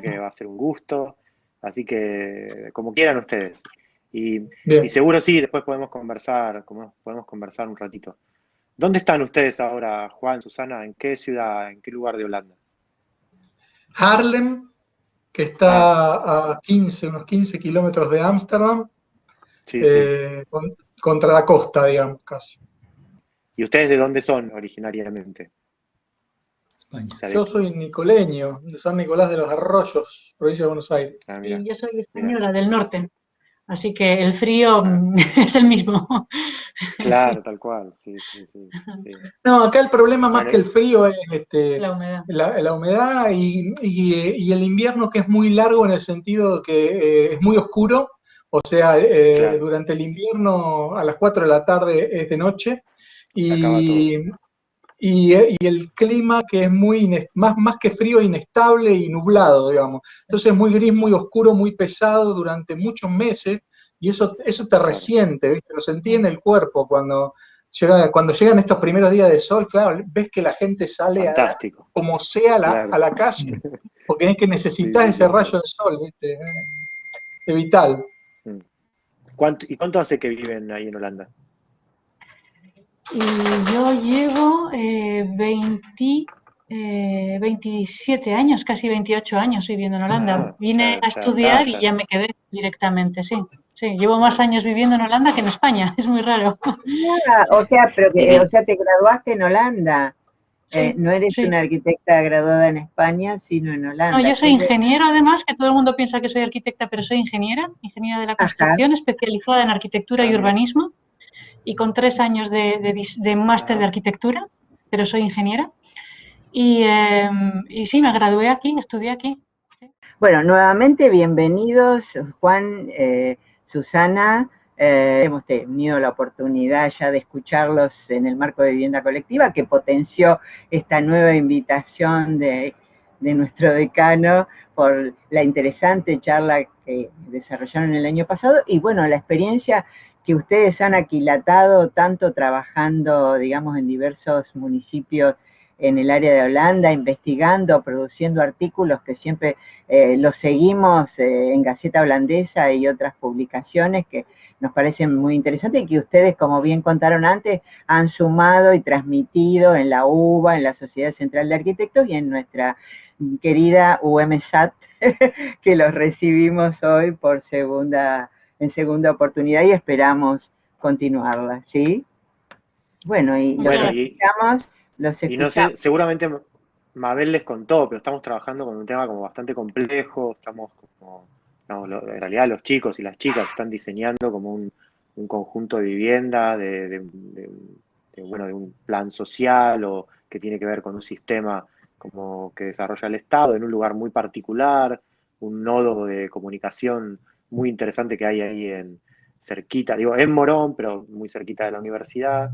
verdad que va a ser un gusto, así que como quieran ustedes. Y Bien. seguro sí, después podemos conversar, podemos conversar un ratito. ¿Dónde están ustedes ahora, Juan, Susana? ¿En qué ciudad, en qué lugar de Holanda? Haarlem, que Ah, está a 15, unos 15 kilómetros de Ámsterdam, sí, sí. contra la costa, digamos, casi. ¿Y ustedes de dónde son originariamente? O España. sea, Yo soy nicoleño, de San Nicolás de los Arroyos, provincia de Buenos Aires. mira, Y yo soy mira. española del norte, así que el frío Ah, es el mismo. claro, Sí, tal cual, sí, sí, sí, sí. No, acá el problema más Bueno, que el frío es la humedad. la humedad y el invierno que es muy largo en el sentido que es muy oscuro, o sea, claro, durante el invierno a las 4 de la tarde es de noche se acaba todo. y, y el clima que es más que frío, inestable y nublado, digamos. Entonces es muy gris, muy oscuro, muy pesado durante muchos meses y eso te Claro, resiente, ¿viste? Lo sentí en el cuerpo cuando llegan estos primeros días de sol, claro, ves que la gente sale fantástico, como sea a claro. la calle, porque es que Sí, necesitas sí, ese tal rayo cual. del sol, ¿viste? Es vital. Mm. ¿Y cuánto hace que viven ahí en Holanda? Y yo llevo 27 años, casi 28 años viviendo en Holanda. Ah, Vine ya, a ya está, estudiar y ya. ya me quedé directamente, sí. Sí, llevo más años viviendo en Holanda que en España, es muy raro. Ah, o sea, o Y sea, te graduaste en Holanda. Sí, No eres sí. una arquitecta graduada en España, sino en No, Holanda. yo soy ¿Qué es ingeniero además, que todo el mundo piensa que soy arquitecta, pero soy ingeniera, ingeniera de la Ajá. construcción, especializada en arquitectura y mira, urbanismo y con 3 años de máster de ajá. arquitectura, pero soy ingeniera. Y sí, me gradué aquí, estudié aquí. Bueno, nuevamente bienvenidos, Juan, Susana. Hemos tenido la oportunidad ya de escucharlos en el marco de vivienda colectiva, que potenció esta nueva invitación de nuestro decano por la interesante charla que desarrollaron el año pasado y bueno, la experiencia que ustedes han aquilatado tanto trabajando, digamos, en diversos municipios en el área de Holanda, investigando, produciendo artículos que siempre los seguimos en Gaceta Holandesa y otras publicaciones que nos parecen muy interesantes y que ustedes, como bien contaron antes, han sumado y transmitido en la UBA, en la Sociedad Central de Arquitectos y en nuestra querida UMSAT, que los recibimos hoy en segunda oportunidad y esperamos continuarla, ¿sí? Bueno, y Muchas Bueno, gracias. los y no escuchamos. sé, seguramente Mabel les contó, pero estamos trabajando con un tema como bastante complejo, estamos como, no, en realidad los chicos y las chicas están diseñando como un conjunto de vivienda, bueno, de un plan social o que tiene que ver con un sistema como que desarrolla el Estado en un lugar muy particular, un nodo de comunicación muy interesante que hay ahí en cerquita, digo, en Morón, pero muy cerquita de la universidad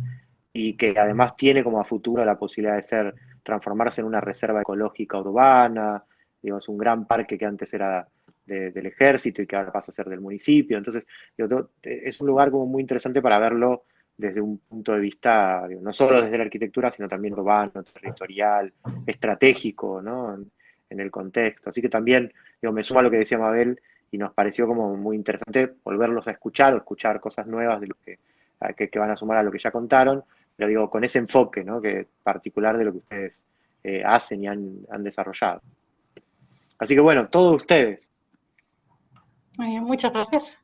y que además tiene como a futuro la posibilidad de transformarse en una reserva ecológica urbana, digamos, un gran parque que antes era del ejército y que ahora pasa a ser del municipio. Entonces, digo, es un lugar como muy interesante para verlo desde un punto de vista, digo, no solo desde la arquitectura, sino también urbano, territorial, estratégico, ¿no? En el contexto. Así que también, digo, me suma lo que decía Mabel y nos pareció como muy interesante volverlos a escuchar o escuchar cosas nuevas de lo que van a sumar a lo que ya contaron, pero digo, con ese enfoque, ¿no? Que particular de lo que ustedes hacen y han desarrollado. Así que bueno, todos ustedes. Muy bien, muchas gracias.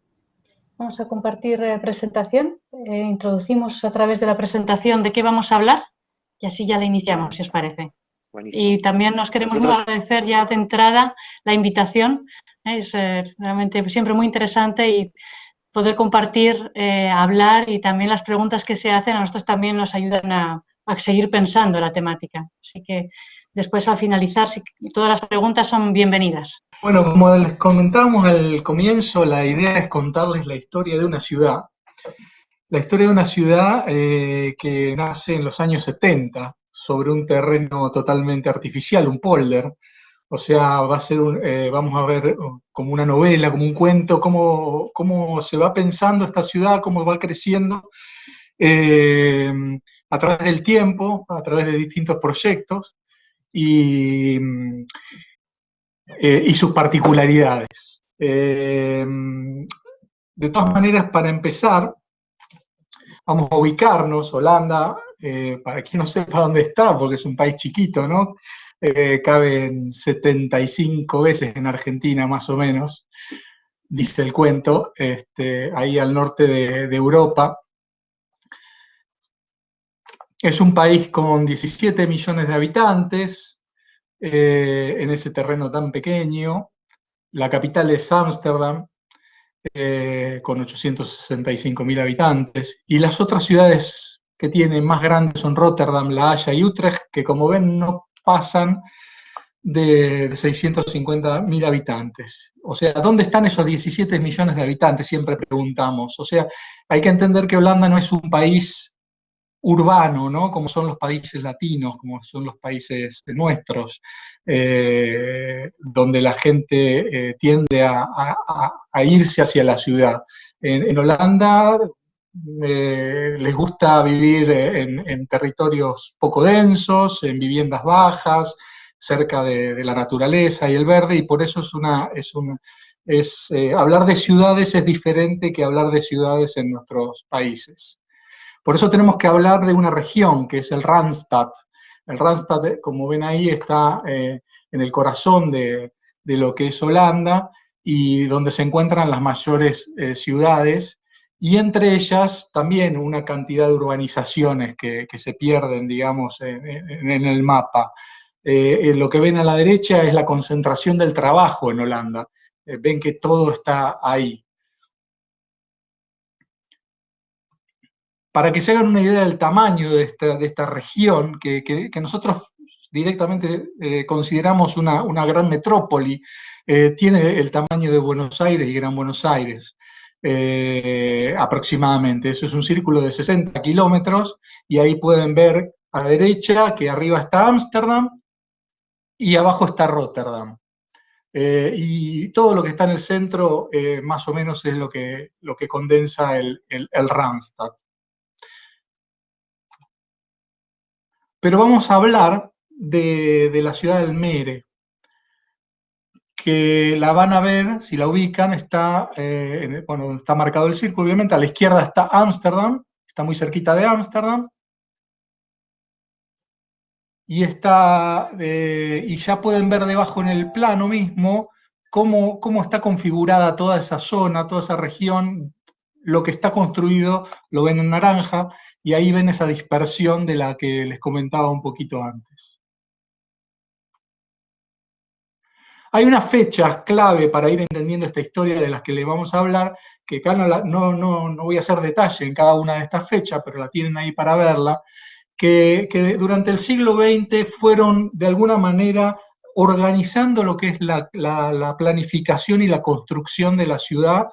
Vamos a compartir presentación. Introducimos a través de la presentación de qué vamos a hablar y así ya la iniciamos, Bueno, si os parece. buenísimo. Y también nos queremos muy Nosotros, agradecer ya de entrada la invitación. Es realmente siempre muy interesante y poder compartir, hablar y también las preguntas que se hacen a nosotros también nos ayudan a seguir pensando la temática. Así que después al finalizar, todas las preguntas son bienvenidas. Bueno, como les comentábamos al comienzo, la idea es contarles la historia de una ciudad. La historia de una ciudad que nace en los años 70 sobre un terreno totalmente artificial, un polder. O sea, va a ser vamos a ver como una novela, como un cuento, cómo se va pensando esta ciudad, cómo va creciendo eh, a través del tiempo, a través de distintos proyectos. Y y sus particularidades. De todas maneras, para empezar, vamos a ubicarnos. Holanda, para quien no sepa dónde está, porque es un país chiquito, ¿no? Caben 75 veces en Argentina, más o menos, dice el cuento, ahí al norte de Europa. Es un país con 17 millones de habitantes, en ese terreno tan pequeño. La capital es Ámsterdam, con 865.000 habitantes. Y las otras ciudades que tienen más grandes son Rotterdam, La Haya y Utrecht, que como ven no pasan de 650.000 habitantes. O sea, ¿dónde están esos 17 millones de habitantes? Siempre preguntamos. O sea, hay que entender que Holanda no es un país urbano, ¿no? Como son los países latinos, como son los países nuestros, donde la gente tiende a irse hacia la ciudad. En Holanda les gusta vivir en territorios poco densos, en viviendas bajas, cerca de la naturaleza y el verde, y por eso hablar de ciudades es diferente que hablar de ciudades en nuestros países. Por eso tenemos que hablar de una región, que es el Randstad. El Randstad, como ven ahí, está en el corazón de lo que es Holanda y donde se encuentran las mayores ciudades, y entre ellas también una cantidad de urbanizaciones que se pierden, digamos, en el mapa. Lo que ven a la derecha es la concentración del trabajo en Holanda. Ven que todo está ahí. Para que se hagan una idea del tamaño de esta región, que nosotros directamente consideramos una gran metrópoli, tiene el tamaño de Buenos Aires y Gran Buenos Aires, aproximadamente. Eso es un círculo de 60 kilómetros, y ahí pueden ver a la derecha que arriba está Ámsterdam y abajo está Rotterdam. Y todo lo que está en el centro más o menos es lo que condensa el Randstad. Pero vamos a hablar de la ciudad de Almere, que la van a ver, si la ubican, está, bueno, está marcado el círculo, obviamente, a la izquierda está Ámsterdam, está muy cerquita de Ámsterdam, y ya pueden ver debajo en el plano mismo cómo está configurada toda esa zona, toda esa región. Lo que está construido lo ven en naranja, y ahí ven esa dispersión de la que les comentaba un poquito antes. Hay unas fechas clave para ir entendiendo esta historia de las que les vamos a hablar, que acá no voy a hacer detalle en cada una de estas fechas, pero la tienen ahí para verla, que durante el siglo XX fueron de alguna manera organizando lo que es la planificación y la construcción de la ciudad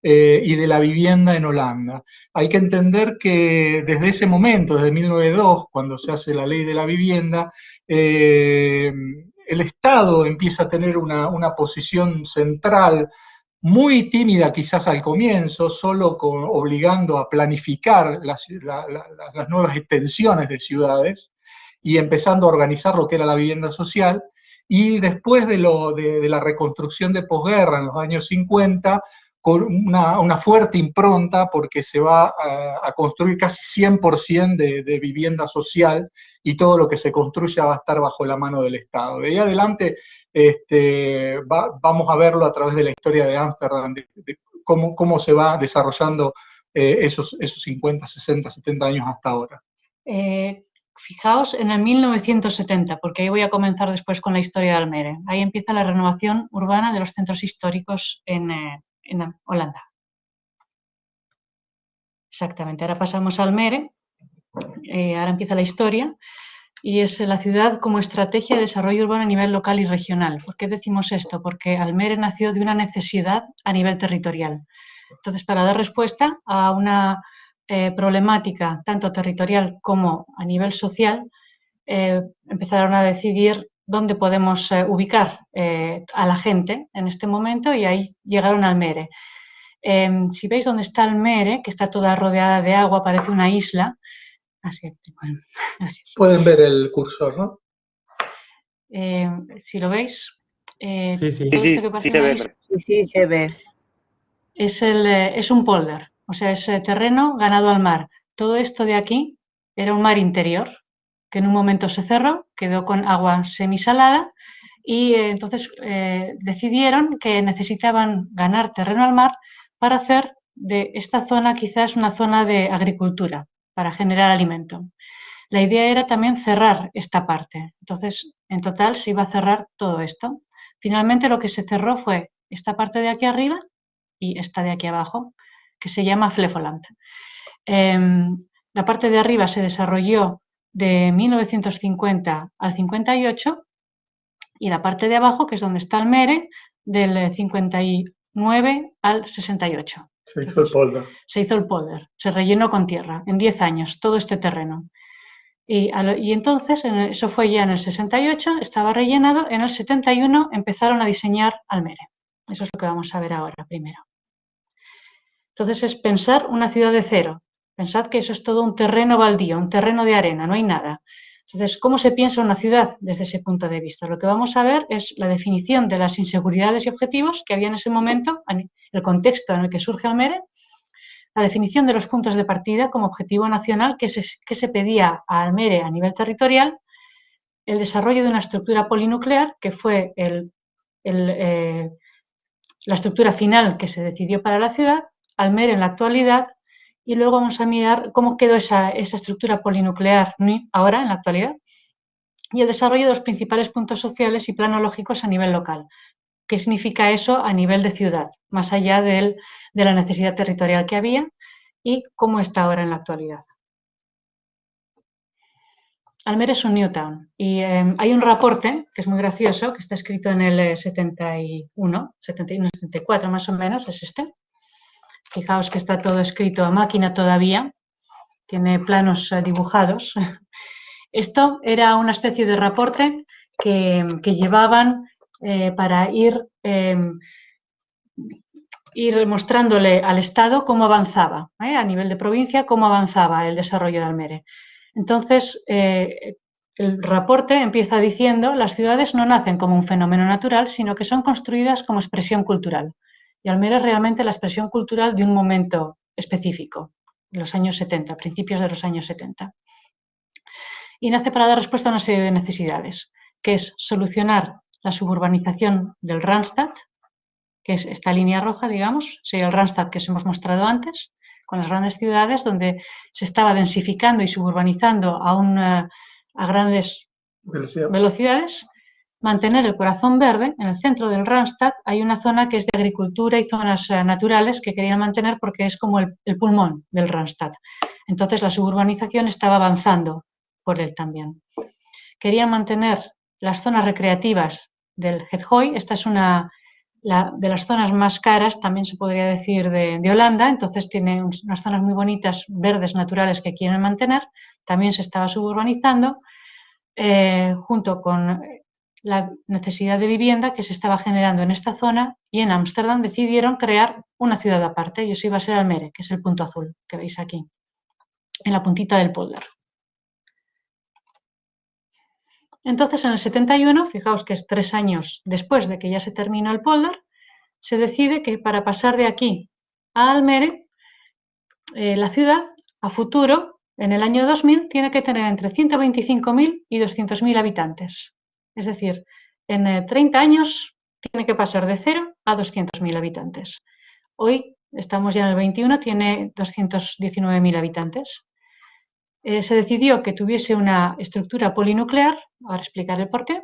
y de la vivienda en Holanda. Hay que entender que desde ese momento, desde 1902, cuando se hace la ley de la vivienda, el Estado empieza a tener una posición central muy tímida quizás al comienzo, solo obligando a planificar las nuevas extensiones de ciudades y empezando a organizar lo que era la vivienda social. Y después de la reconstrucción de posguerra en los años 50, con una fuerte impronta, porque se va a construir casi 100% de vivienda social, y todo lo que se construya va a estar bajo la mano del Estado. De ahí adelante vamos a verlo a través de la historia de Ámsterdam, de cómo se va desarrollando esos 50, 60, 70 años hasta ahora. Fijaos en el 1970, porque ahí voy a comenzar después con la historia de Almere. Ahí empieza la renovación urbana de los centros históricos en Holanda. Exactamente, ahora pasamos a Almere, ahora empieza la historia, y es la ciudad como estrategia de desarrollo urbano a nivel local y regional. ¿Por qué decimos esto? Porque Almere nació de una necesidad a nivel territorial. Entonces, para dar respuesta a una problemática tanto territorial como a nivel social, empezaron a decidir dónde podemos ubicar a la gente en este momento, y ahí llegaron a Almere. Si veis dónde está Almere, que está toda rodeada de agua, parece una isla. Así, pueden ver el cursor, ¿no? Si lo veis, Sí, sí. todo Sí, esto que sí, parece se una ve. isla Sí, se ve. es un polder, o sea, es terreno ganado al mar. Todo esto de aquí era un mar interior, que en un momento se cerró, quedó con agua semisalada y entonces decidieron que necesitaban ganar terreno al mar para hacer de esta zona quizás una zona de agricultura, para generar alimento. La idea era también cerrar esta parte, entonces en total se iba a cerrar todo esto. Finalmente lo que se cerró fue esta parte de aquí arriba y esta de aquí abajo, que se llama Flevoland. La parte de arriba se desarrolló de 1950 al 58 y la parte de abajo, que es donde está el Mere, del 59 al 68. Se hizo el polder. Se hizo el polder, se rellenó con tierra en 10 años todo este terreno. Y entonces, eso fue ya en el 68, estaba rellenado, en el 71 empezaron a diseñar Almere. Eso es lo que vamos a ver ahora primero. Entonces es pensar una ciudad de cero. Pensad que eso es todo un terreno baldío, un terreno de arena, no hay nada. Entonces, ¿cómo se piensa una ciudad desde ese punto de vista? Lo que vamos a ver es la definición de las inseguridades y objetivos que había en ese momento, el contexto en el que surge Almere, la definición de los puntos de partida como objetivo nacional que se pedía a Almere a nivel territorial, el desarrollo de una estructura polinuclear, que fue la estructura final que se decidió para la ciudad, Almere en la actualidad, y luego vamos a mirar cómo quedó esa estructura polinuclear ahora en la actualidad, y el desarrollo de los principales puntos sociales y planológicos a nivel local. ¿Qué significa eso a nivel de ciudad, más allá de la necesidad territorial que había y cómo está ahora en la actualidad? Almere es un new town y hay un reporte que es muy gracioso, que está escrito en el 71, 74 más o menos, es este. Fijaos que está todo escrito a máquina todavía, tiene planos dibujados. Esto era una especie de reporte que llevaban para ir mostrándole al Estado cómo avanzaba, a nivel de provincia, cómo avanzaba el desarrollo de Almere. Entonces, el reporte empieza diciendo: las ciudades no nacen como un fenómeno natural, sino que son construidas como expresión cultural. Y Almere es realmente la expresión cultural de un momento específico, los años 70, principios de los años 70. Y nace para dar respuesta a una serie de necesidades, que es solucionar la suburbanización del Randstad, que es esta línea roja, digamos, sería el Randstad que os hemos mostrado antes, con las grandes ciudades donde se estaba densificando y suburbanizando a grandes velocidades. Mantener el corazón verde. En el centro del Randstad hay una zona que es de agricultura y zonas naturales que querían mantener porque es como el pulmón del Randstad. Entonces la suburbanización estaba avanzando por él también. Querían mantener las zonas recreativas del Het Gooi. Esta es una de las zonas más caras, también se podría decir, de Holanda. Entonces tiene unas zonas muy bonitas, verdes, naturales, que quieren mantener. También se estaba suburbanizando, junto con la necesidad de vivienda que se estaba generando en esta zona, y en Ámsterdam decidieron crear una ciudad aparte, y eso iba a ser Almere, que es el punto azul que veis aquí, en la puntita del polder. Entonces, en el 71, fijaos que es 3 años después de que ya se terminó el polder, se decide que para pasar de aquí a Almere, la ciudad, a futuro, en el año 2000, tiene que tener entre 125.000 y 200.000 habitantes. Es decir, en 30 años tiene que pasar de 0 a 200.000 habitantes. Hoy, estamos ya en el 21, tiene 219.000 habitantes. Se decidió que tuviese una estructura polinuclear, ahora explicaré por qué,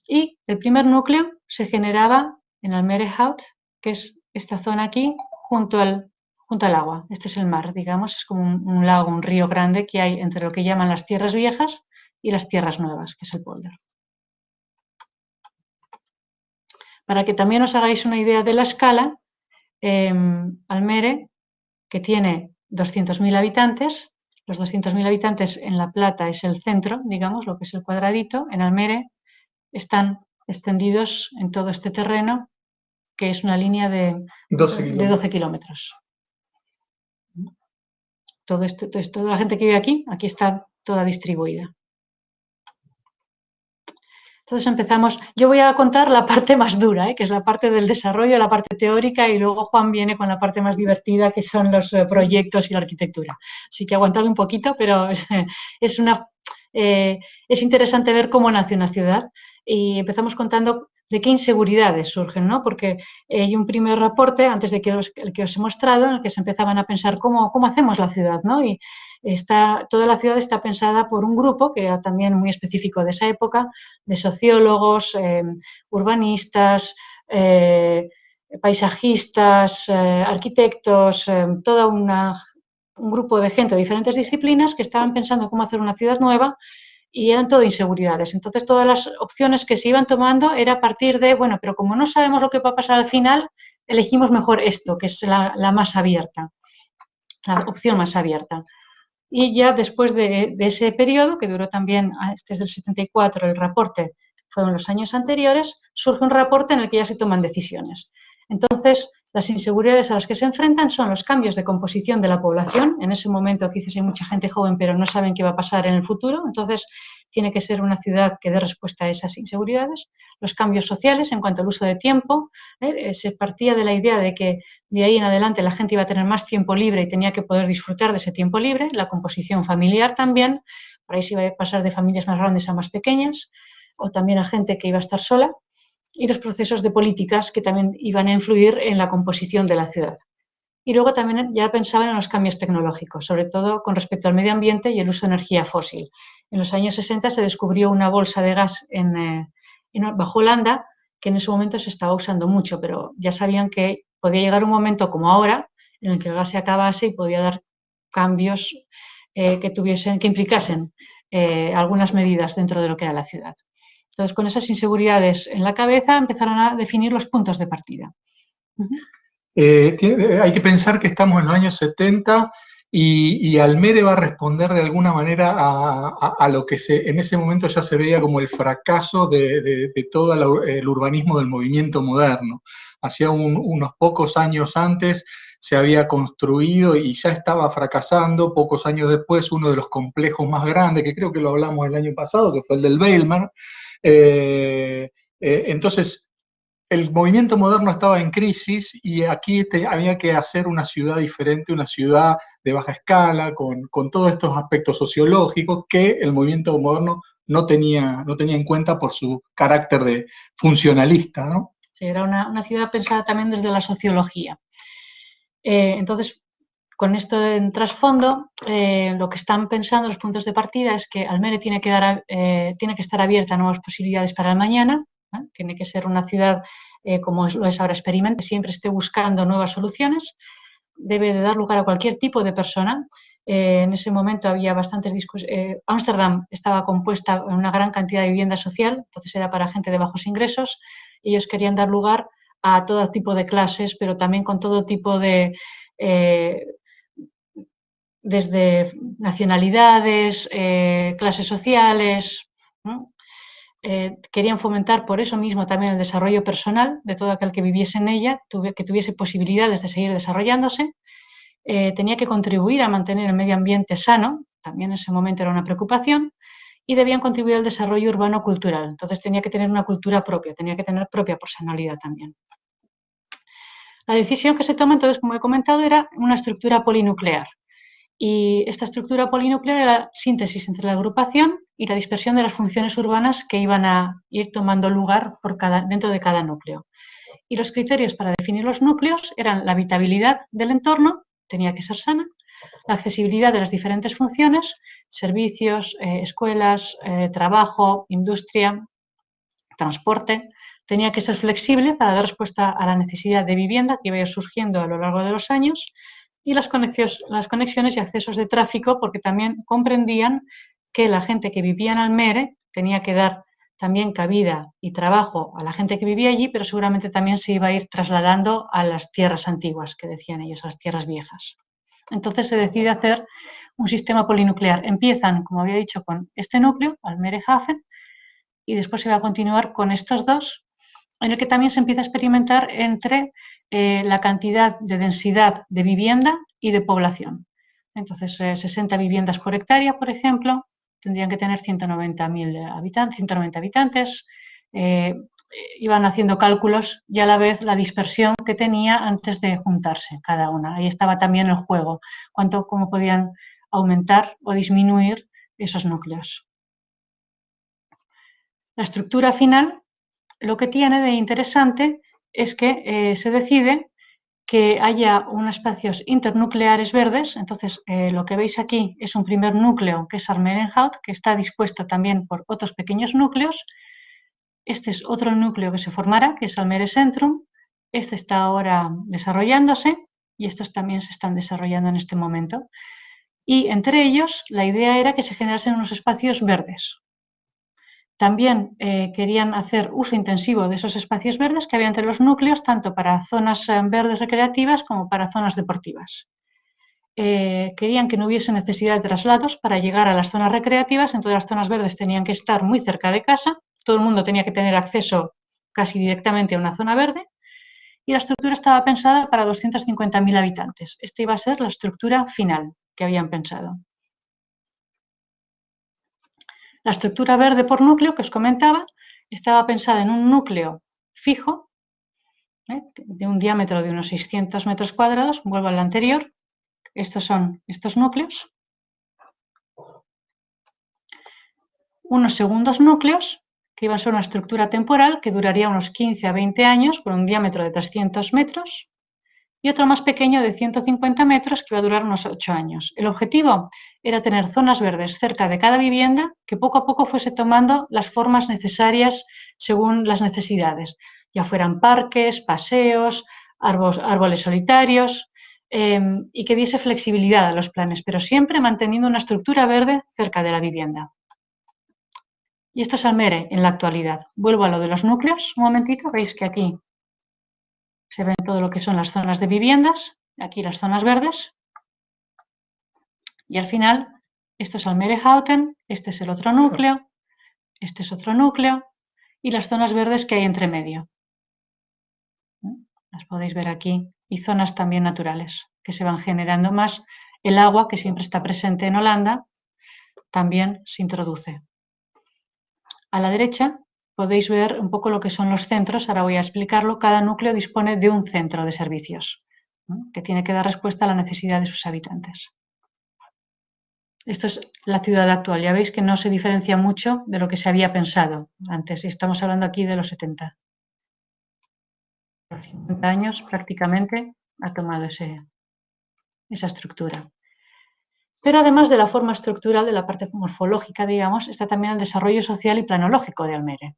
y el primer núcleo se generaba en Almere Hout, que es esta zona aquí, junto al agua. Este es el mar, digamos, es como un lago, un río grande que hay entre lo que llaman las tierras viejas y las tierras nuevas, que es el polder. Para que también os hagáis una idea de la escala, Almere, que tiene 200.000 habitantes, los 200.000 habitantes en La Plata es el centro, digamos, lo que es el cuadradito. En Almere están extendidos en todo este terreno, que es una línea de 12 kilómetros. Toda la gente que vive aquí está toda distribuida. Entonces empezamos, yo voy a contar la parte más dura, que es la parte del desarrollo, la parte teórica, y luego Juan viene con la parte más divertida, que son los proyectos y la arquitectura. Así que he aguantado un poquito, pero es interesante ver cómo nace una ciudad. Y empezamos contando de qué inseguridades surgen, ¿no? Porque hay un primer reporte, antes de el que os he mostrado, en el que se empezaban a pensar cómo hacemos la ciudad, ¿no? Y toda la ciudad está pensada por un grupo, que era también muy específico de esa época, de sociólogos, urbanistas, paisajistas, arquitectos, todo un grupo de gente de diferentes disciplinas que estaban pensando cómo hacer una ciudad nueva y eran todo inseguridades. Entonces, todas las opciones que se iban tomando era a partir de, bueno, pero como no sabemos lo que va a pasar al final, elegimos mejor esto, que es la más abierta, la opción más abierta. Y ya después de ese periodo, que duró también, este es del 74, el reporte fueron los años anteriores, surge un reporte en el que ya se toman decisiones. Entonces, las inseguridades a las que se enfrentan son los cambios de composición de la población. En ese momento quizás hay mucha gente joven, pero no saben qué va a pasar en el futuro. Entonces, tiene que ser una ciudad que dé respuesta a esas inseguridades. Los cambios sociales en cuanto al uso de tiempo. Se partía de la idea de que de ahí en adelante la gente iba a tener más tiempo libre y tenía que poder disfrutar de ese tiempo libre. La composición familiar también. Por ahí se iba a pasar de familias más grandes a más pequeñas, o también a gente que iba a estar sola. Y los procesos de políticas que también iban a influir en la composición de la ciudad. Y luego también ya pensaban en los cambios tecnológicos, sobre todo con respecto al medio ambiente y el uso de energía fósil. En los años 60 se descubrió una bolsa de gas bajo Holanda, que en ese momento se estaba usando mucho, pero ya sabían que podía llegar un momento como ahora, en el que el gas se acabase y podía dar cambios que implicasen algunas medidas dentro de lo que era la ciudad. Entonces, con esas inseguridades en la cabeza, empezaron a definir los puntos de partida. Hay que pensar que estamos en los años 70 y Almere va a responder de alguna manera a lo que en ese momento ya se veía como el fracaso de todo el urbanismo del movimiento moderno. Hacía unos pocos años antes se había construido y ya estaba fracasando. Pocos años después, uno de los complejos más grandes, que creo que lo hablamos el año pasado, que fue el del Bijlmer. Entonces, el movimiento moderno estaba en crisis y aquí había que hacer una ciudad diferente, una ciudad de baja escala, con todos estos aspectos sociológicos que el movimiento moderno no tenía en cuenta por su carácter de funcionalista, ¿no? Sí, era una ciudad pensada también desde la sociología. Entonces, con esto en trasfondo, lo que están pensando los puntos de partida es que Almere tiene que estar abierta a nuevas posibilidades para el mañana. Tiene que ser una ciudad como lo es ahora experimente, siempre esté buscando nuevas soluciones, debe de dar lugar a cualquier tipo de persona. En ese momento había bastantes discusiones. Ámsterdam estaba compuesta en una gran cantidad de vivienda social, entonces era para gente de bajos ingresos. Ellos querían dar lugar a todo tipo de clases, pero también con todo tipo de desde nacionalidades, clases sociales, ¿no? Querían fomentar por eso mismo también el desarrollo personal de todo aquel que viviese en ella, que tuviese posibilidades de seguir desarrollándose. Tenía que contribuir a mantener el medio ambiente sano, también en ese momento era una preocupación, y debían contribuir al desarrollo urbano-cultural. Entonces tenía que tener una cultura propia, tenía que tener propia personalidad también. La decisión que se toma, entonces, como he comentado, era una estructura polinuclear. Y esta estructura polinuclear era la síntesis entre la agrupación y la dispersión de las funciones urbanas que iban a ir tomando lugar dentro de cada núcleo. Y los criterios para definir los núcleos eran la habitabilidad del entorno, tenía que ser sana, la accesibilidad de las diferentes funciones, servicios, escuelas, trabajo, industria, transporte. Tenía que ser flexible para dar respuesta a la necesidad de vivienda que iba a ir surgiendo a lo largo de los años, y las conexiones y accesos de tráfico, porque también comprendían que la gente que vivía en Almere tenía que dar también cabida y trabajo a la gente que vivía allí, pero seguramente también se iba a ir trasladando a las tierras antiguas, que decían ellos, a las tierras viejas. Entonces se decide hacer un sistema polinuclear. Empiezan, como había dicho, con este núcleo, Almere-Hafen, y después se va a continuar con estos dos, en el que también se empieza a experimentar entre la cantidad de densidad de vivienda y de población. Entonces, 60 viviendas por hectárea, por ejemplo, tendrían que tener 190.000 habitantes, 190 habitantes. Iban haciendo cálculos y a la vez la dispersión que tenía antes de juntarse cada una. Ahí estaba también el juego, cómo podían aumentar o disminuir esos núcleos. La estructura final lo que tiene de interesante es que se decide que haya unos espacios internucleares verdes. Entonces, lo que veis aquí es un primer núcleo, que es Almerenhout, que está dispuesto también por otros pequeños núcleos. Este es otro núcleo que se formará, que es Almere Centrum. Este está ahora desarrollándose y estos también se están desarrollando en este momento. Y entre ellos, la idea era que se generasen unos espacios verdes. También querían hacer uso intensivo de esos espacios verdes que había entre los núcleos, tanto para zonas verdes recreativas como para zonas deportivas. Querían que no hubiese necesidad de traslados para llegar a las zonas recreativas, entonces las zonas verdes tenían que estar muy cerca de casa, todo el mundo tenía que tener acceso casi directamente a una zona verde, y la estructura estaba pensada para 250.000 habitantes. Esta iba a ser la estructura final que habían pensado. La estructura verde por núcleo que os comentaba estaba pensada en un núcleo fijo, de un diámetro de unos 600 metros cuadrados. Vuelvo al anterior. Estos son estos núcleos. Unos segundos núcleos que iban a ser una estructura temporal que duraría unos 15 a 20 años con un diámetro de 300 metros. Y otro más pequeño de 150 metros que iba a durar unos 8 años. El objetivo era tener zonas verdes cerca de cada vivienda que poco a poco fuese tomando las formas necesarias según las necesidades, ya fueran parques, paseos, árboles solitarios, y que diese flexibilidad a los planes, pero siempre manteniendo una estructura verde cerca de la vivienda. Y esto es Almere en la actualidad. Vuelvo a lo de los núcleos un momentito, veis que aquí se ven todo lo que son las zonas de viviendas, aquí las zonas verdes. Y al final, esto es Almerehouten, este es el otro núcleo, este es otro núcleo y las zonas verdes que hay entre medio. Las podéis ver aquí. Y zonas también naturales que se van generando más. El agua, que siempre está presente en Holanda, también se introduce. A la derecha podéis ver un poco lo que son los centros, ahora voy a explicarlo. Cada núcleo dispone de un centro de servicios, ¿no?, que tiene que dar respuesta a la necesidad de sus habitantes. Esto es la ciudad actual. Ya veis que no se diferencia mucho de lo que se había pensado antes. Estamos hablando aquí de los 70. 50 años prácticamente ha tomado esa estructura. Pero además de la forma estructural, de la parte morfológica, digamos, está también el desarrollo social y planológico de Almere.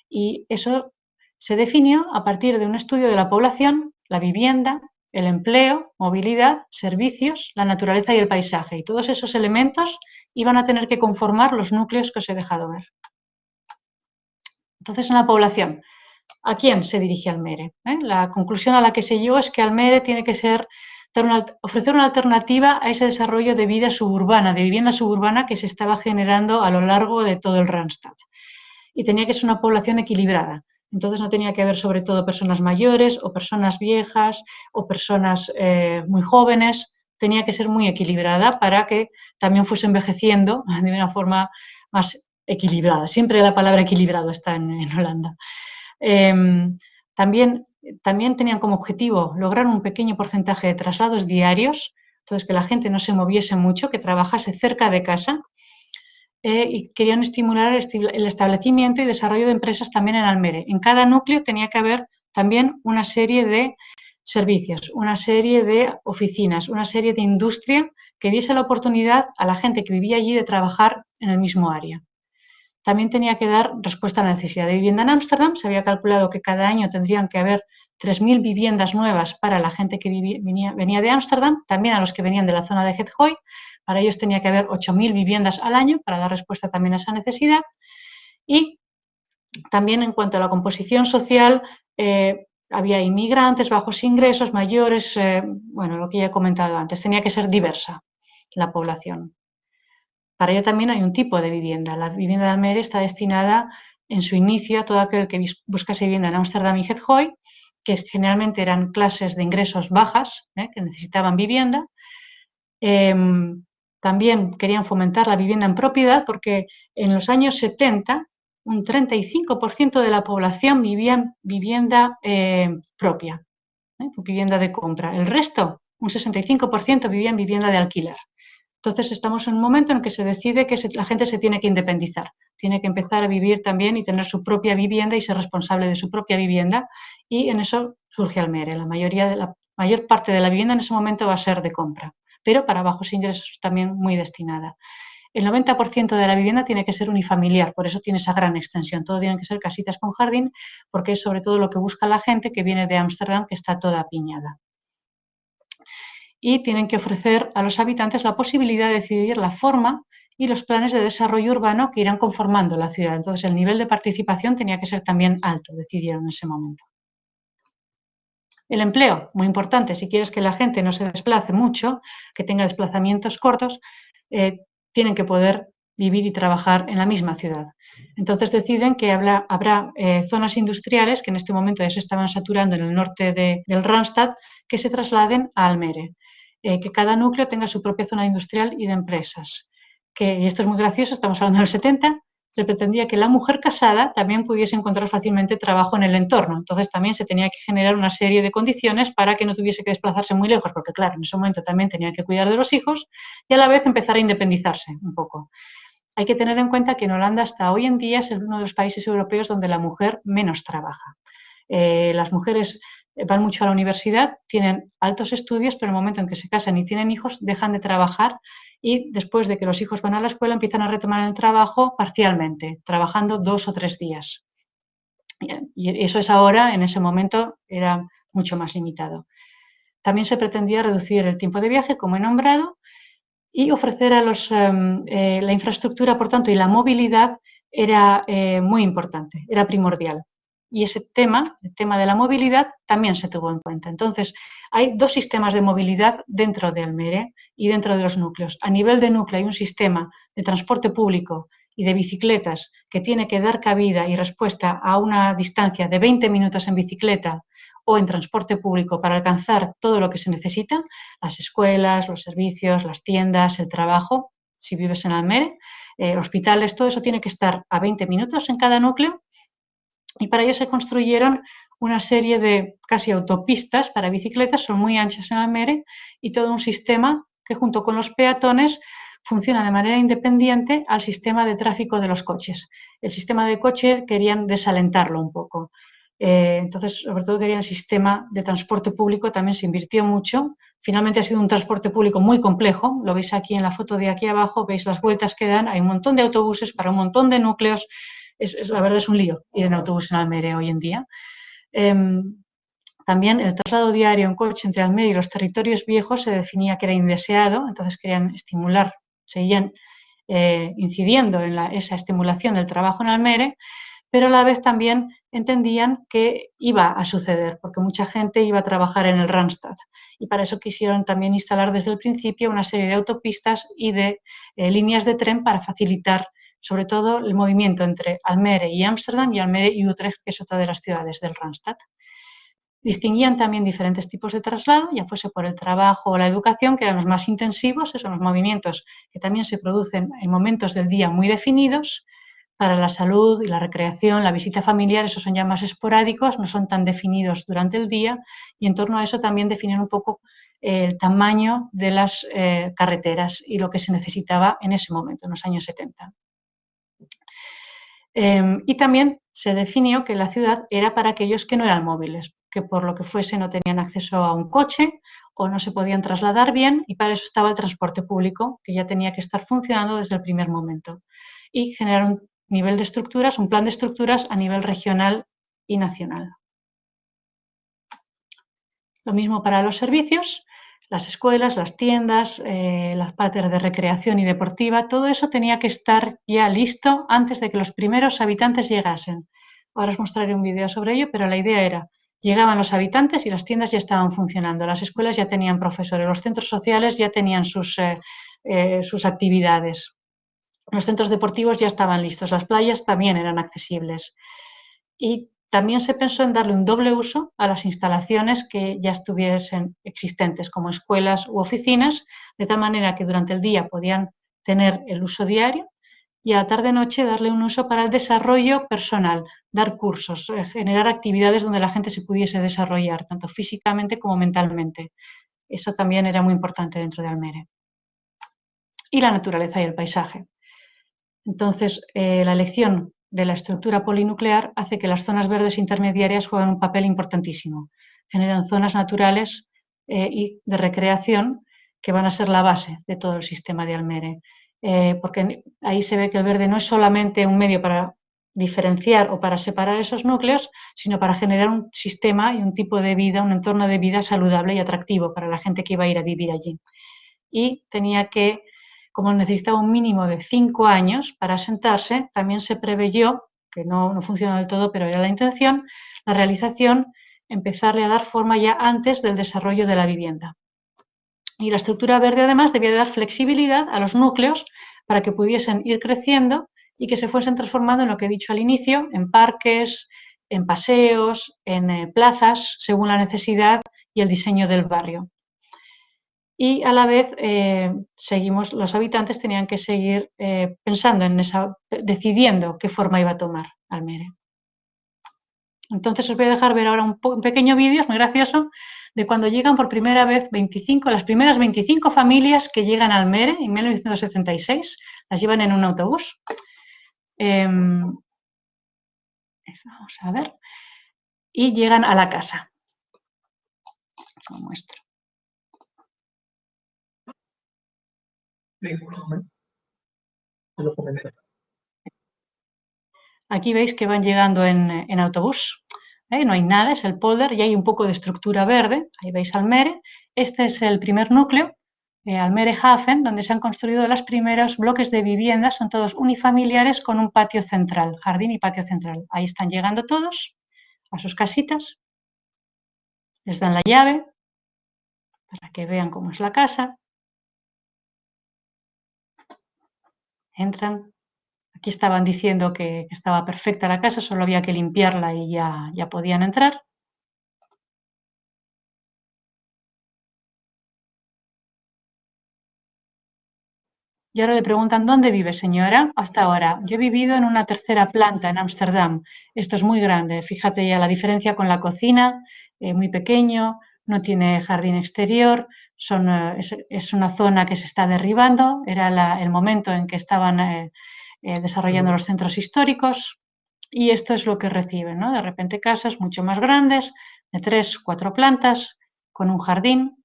Y eso se definió a partir de un estudio de la población, la vivienda, el empleo, movilidad, servicios, la naturaleza y el paisaje. Y todos esos elementos iban a tener que conformar los núcleos que os he dejado ver. Entonces, en la población, ¿a quién se dirige Almere? La conclusión a la que se llegó es que Almere tiene que ofrecer una alternativa a ese desarrollo de vida suburbana, de vivienda suburbana que se estaba generando a lo largo de todo el Randstad. Y tenía que ser una población equilibrada. Entonces no tenía que haber sobre todo personas mayores o personas viejas o personas muy jóvenes. Tenía que ser muy equilibrada para que también fuese envejeciendo de una forma más equilibrada. Siempre la palabra equilibrado está en Holanda. También tenían como objetivo lograr un pequeño porcentaje de traslados diarios, entonces que la gente no se moviese mucho, que trabajase cerca de casa, y querían estimular el establecimiento y desarrollo de empresas también en Almere. En cada núcleo tenía que haber también una serie de servicios, una serie de oficinas, una serie de industria que diese la oportunidad a la gente que vivía allí de trabajar en el mismo área. También tenía que dar respuesta a la necesidad de vivienda en Ámsterdam. Se había calculado que cada año tendrían que haber 3.000 viviendas nuevas para la gente que venía de Ámsterdam, también a los que venían de la zona de Het Gooi. Para ellos tenía que haber 8.000 viviendas al año para dar respuesta también a esa necesidad. Y también en cuanto a la composición social, había inmigrantes, bajos ingresos, mayores, bueno, lo que ya he comentado antes, tenía que ser diversa la población. Para ello también hay un tipo de vivienda. La vivienda de Almere está destinada en su inicio a todo aquel que buscase vivienda en Ámsterdam y Het Gooi, que generalmente eran clases de ingresos bajas, que necesitaban vivienda. También querían fomentar la vivienda en propiedad porque en los años 70 un 35% de la población vivía en vivienda propia, vivienda de compra. El resto, un 65%, vivía en vivienda de alquiler. Entonces estamos en un momento en el que se decide que la gente se tiene que independizar, tiene que empezar a vivir también y tener su propia vivienda y ser responsable de su propia vivienda, y en eso surge Almere. La mayor parte de la vivienda en ese momento va a ser de compra, pero para bajos ingresos también muy destinada. El 90% de la vivienda tiene que ser unifamiliar, por eso tiene esa gran extensión. Todo tienen que ser casitas con jardín, porque es sobre todo lo que busca la gente que viene de Ámsterdam, que está toda apiñada. Y tienen que ofrecer a los habitantes la posibilidad de decidir la forma y los planes de desarrollo urbano que irán conformando la ciudad. Entonces, el nivel de participación tenía que ser también alto, decidieron en ese momento. El empleo, muy importante. Si quieres que la gente no se desplace mucho, que tenga desplazamientos cortos, tienen que poder vivir y trabajar en la misma ciudad. Entonces deciden que habrá zonas industriales que en este momento ya se estaban saturando en el norte del Randstad, que se trasladen a Almere, que cada núcleo tenga su propia zona industrial y de empresas. Y esto es muy gracioso, estamos hablando del 70, se pretendía que la mujer casada también pudiese encontrar fácilmente trabajo en el entorno. Entonces también se tenía que generar una serie de condiciones para que no tuviese que desplazarse muy lejos, porque claro, en ese momento también tenía que cuidar de los hijos y a la vez empezar a independizarse un poco. Hay que tener en cuenta que en Holanda hasta hoy en día es uno de los países europeos donde la mujer menos trabaja. Las mujeres van mucho a la universidad, tienen altos estudios, pero en el momento en que se casan y tienen hijos dejan de trabajar, y después de que los hijos van a la escuela empiezan a retomar el trabajo parcialmente, trabajando 2 o 3 días. Y eso es ahora, en ese momento era mucho más limitado. También se pretendía reducir el tiempo de viaje, como he nombrado, y ofrecer a la infraestructura, por tanto, y la movilidad era muy importante, era primordial. Y ese tema, el tema de la movilidad, también se tuvo en cuenta. Entonces, hay 2 sistemas de movilidad dentro de Almere y dentro de los núcleos. A nivel de núcleo hay un sistema de transporte público y de bicicletas que tiene que dar cabida y respuesta a una distancia de 20 minutos en bicicleta o en transporte público para alcanzar todo lo que se necesita, las escuelas, los servicios, las tiendas, el trabajo, si vives en Almere, hospitales, todo eso tiene que estar a 20 minutos en cada núcleo. Y para ello se construyeron una serie de casi autopistas para bicicletas, son muy anchas en Almere, y todo un sistema que junto con los peatones funciona de manera independiente al sistema de tráfico de los coches. El sistema de coche querían desalentarlo un poco. Entonces, sobre todo querían el sistema de transporte público, también se invirtió mucho. Finalmente ha sido un transporte público muy complejo, lo veis aquí en la foto de aquí abajo, veis las vueltas que dan, hay un montón de autobuses para un montón de núcleos. La verdad es un lío ir en autobús en Almere hoy en día. También el traslado diario en coche entre Almere y los territorios viejos se definía que era indeseado, entonces querían estimular, seguían incidiendo en esa estimulación del trabajo en Almere, pero a la vez también entendían que iba a suceder, porque mucha gente iba a trabajar en el Randstad, y para eso quisieron también instalar desde el principio una serie de autopistas y de líneas de tren para facilitar sobre todo el movimiento entre Almere y Ámsterdam y Almere y Utrecht, que es otra de las ciudades del Randstad. Distinguían también diferentes tipos de traslado, ya fuese por el trabajo o la educación, que eran los más intensivos, esos son los movimientos que también se producen en momentos del día muy definidos. Para la salud y la recreación, la visita familiar, esos son ya más esporádicos, no son tan definidos durante el día, y en torno a eso también definir un poco el tamaño de las carreteras y lo que se necesitaba en ese momento, en los años 70. Y también se definió que la ciudad era para aquellos que no eran móviles, que por lo que fuese no tenían acceso a un coche o no se podían trasladar bien, y para eso estaba el transporte público, que ya tenía que estar funcionando desde el primer momento. Y generar un nivel de estructuras, un plan de estructuras a nivel regional y nacional. Lo mismo para los servicios. Las escuelas, las tiendas, las partes de recreación y deportiva, todo eso tenía que estar ya listo antes de que los primeros habitantes llegasen. Ahora os mostraré un vídeo sobre ello, pero la idea era, llegaban los habitantes y las tiendas ya estaban funcionando, las escuelas ya tenían profesores, los centros sociales ya tenían sus actividades, los centros deportivos ya estaban listos, las playas también eran accesibles. Y también se pensó en darle un doble uso a las instalaciones que ya estuviesen existentes, como escuelas u oficinas, de tal manera que durante el día podían tener el uso diario y a la tarde-noche darle un uso para el desarrollo personal, dar cursos, generar actividades donde la gente se pudiese desarrollar, tanto físicamente como mentalmente. Eso también era muy importante dentro de Almere. Y la naturaleza y el paisaje. Entonces, la elección de la estructura polinuclear hace que las zonas verdes intermediarias jueguen un papel importantísimo. Generan zonas naturales y de recreación que van a ser la base de todo el sistema de Almere. Porque ahí se ve que el verde no es solamente un medio para diferenciar o para separar esos núcleos, sino para generar un sistema y un tipo de vida, un entorno de vida saludable y atractivo para la gente que iba a ir a vivir allí. Y tenía que, como necesitaba un mínimo de 5 años para asentarse, también se preveyó, que no funcionó del todo, pero era la intención, la realización, empezarle a dar forma ya antes del desarrollo de la vivienda. Y la estructura verde, además, debía dar flexibilidad a los núcleos para que pudiesen ir creciendo y que se fuesen transformando en lo que he dicho al inicio, en parques, en paseos, en plazas, según la necesidad y el diseño del barrio. Y a la vez los habitantes tenían que seguir pensando en decidiendo qué forma iba a tomar Almere. Entonces os voy a dejar ver ahora un pequeño vídeo, es muy gracioso, de cuando llegan por primera vez las primeras 25 familias que llegan a Almere en 1976, las llevan en un autobús. Vamos a ver. Y llegan a la casa. Os lo muestro. Aquí veis que van llegando en autobús. No hay nada, es el polder y hay un poco de estructura verde. Ahí veis Almere. Este es el primer núcleo, Almere Hafen, donde se han construido los primeros bloques de viviendas. Son todos unifamiliares con un patio central, jardín y patio central. Ahí están llegando todos a sus casitas. Les dan la llave para que vean cómo es la casa. Entran. Aquí estaban diciendo que estaba perfecta la casa, solo había que limpiarla y ya podían entrar. Y ahora le preguntan, ¿dónde vive, señora? Hasta ahora, yo he vivido en una tercera planta en Ámsterdam. Esto es muy grande. Fíjate ya la diferencia con la cocina, muy pequeño, no tiene jardín exterior, es una zona que se está derribando. Era el momento en que estaban desarrollando los centros históricos. Y esto es lo que reciben, ¿no? De repente casas mucho más grandes, de 3, 4 plantas, con un jardín.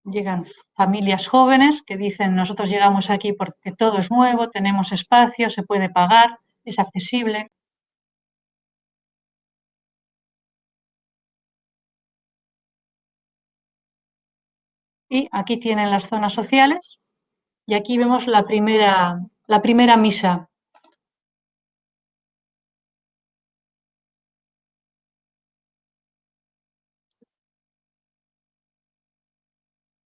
Llegan familias jóvenes que dicen, nosotros llegamos aquí porque todo es nuevo, tenemos espacio, se puede pagar, es accesible. Y aquí tienen las zonas sociales y aquí vemos la primera misa.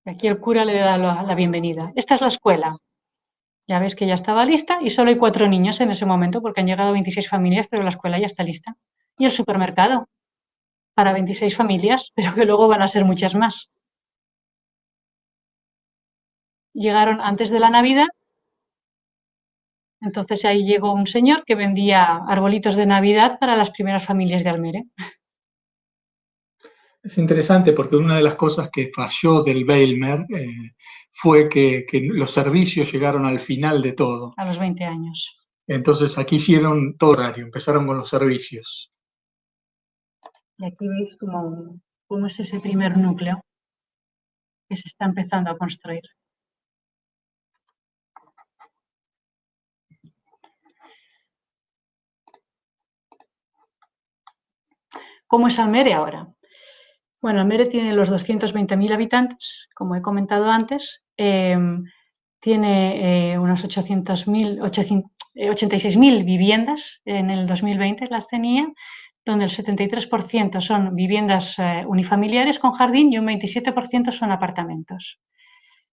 Y aquí el cura le da la bienvenida. Esta es la escuela. Ya ves que ya estaba lista y solo hay 4 niños en ese momento porque han llegado 26 familias, pero la escuela ya está lista. Y el supermercado para 26 familias, pero que luego van a ser muchas más. Llegaron antes de la Navidad, entonces ahí llegó un señor que vendía arbolitos de Navidad para las primeras familias de Almere. Es interesante porque una de las cosas que falló del Bijlmer fue que los servicios llegaron al final de todo. A los 20 años. Entonces aquí hicieron todo horario, empezaron con los servicios. Y aquí veis cómo es ese primer núcleo que se está empezando a construir. ¿Cómo es Almere ahora? Bueno, Almere tiene los 220.000 habitantes, como he comentado antes. Tiene unas 86.000 viviendas en el 2020, las tenía, donde el 73% son viviendas unifamiliares con jardín y un 27% son apartamentos.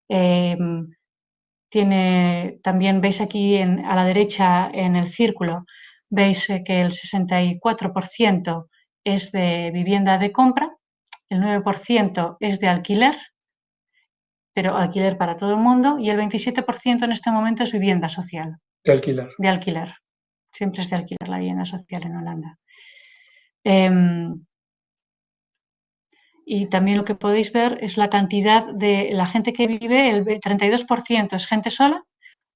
Tiene también veis aquí a la derecha en el círculo, veis que el 64% es de vivienda de compra, el 9% es de alquiler, pero alquiler para todo el mundo, y el 27% en este momento es vivienda social. De alquiler. De alquiler. Siempre es de alquiler la vivienda social en Holanda. Y también lo que podéis ver es la cantidad de la gente que vive, el 32% es gente sola,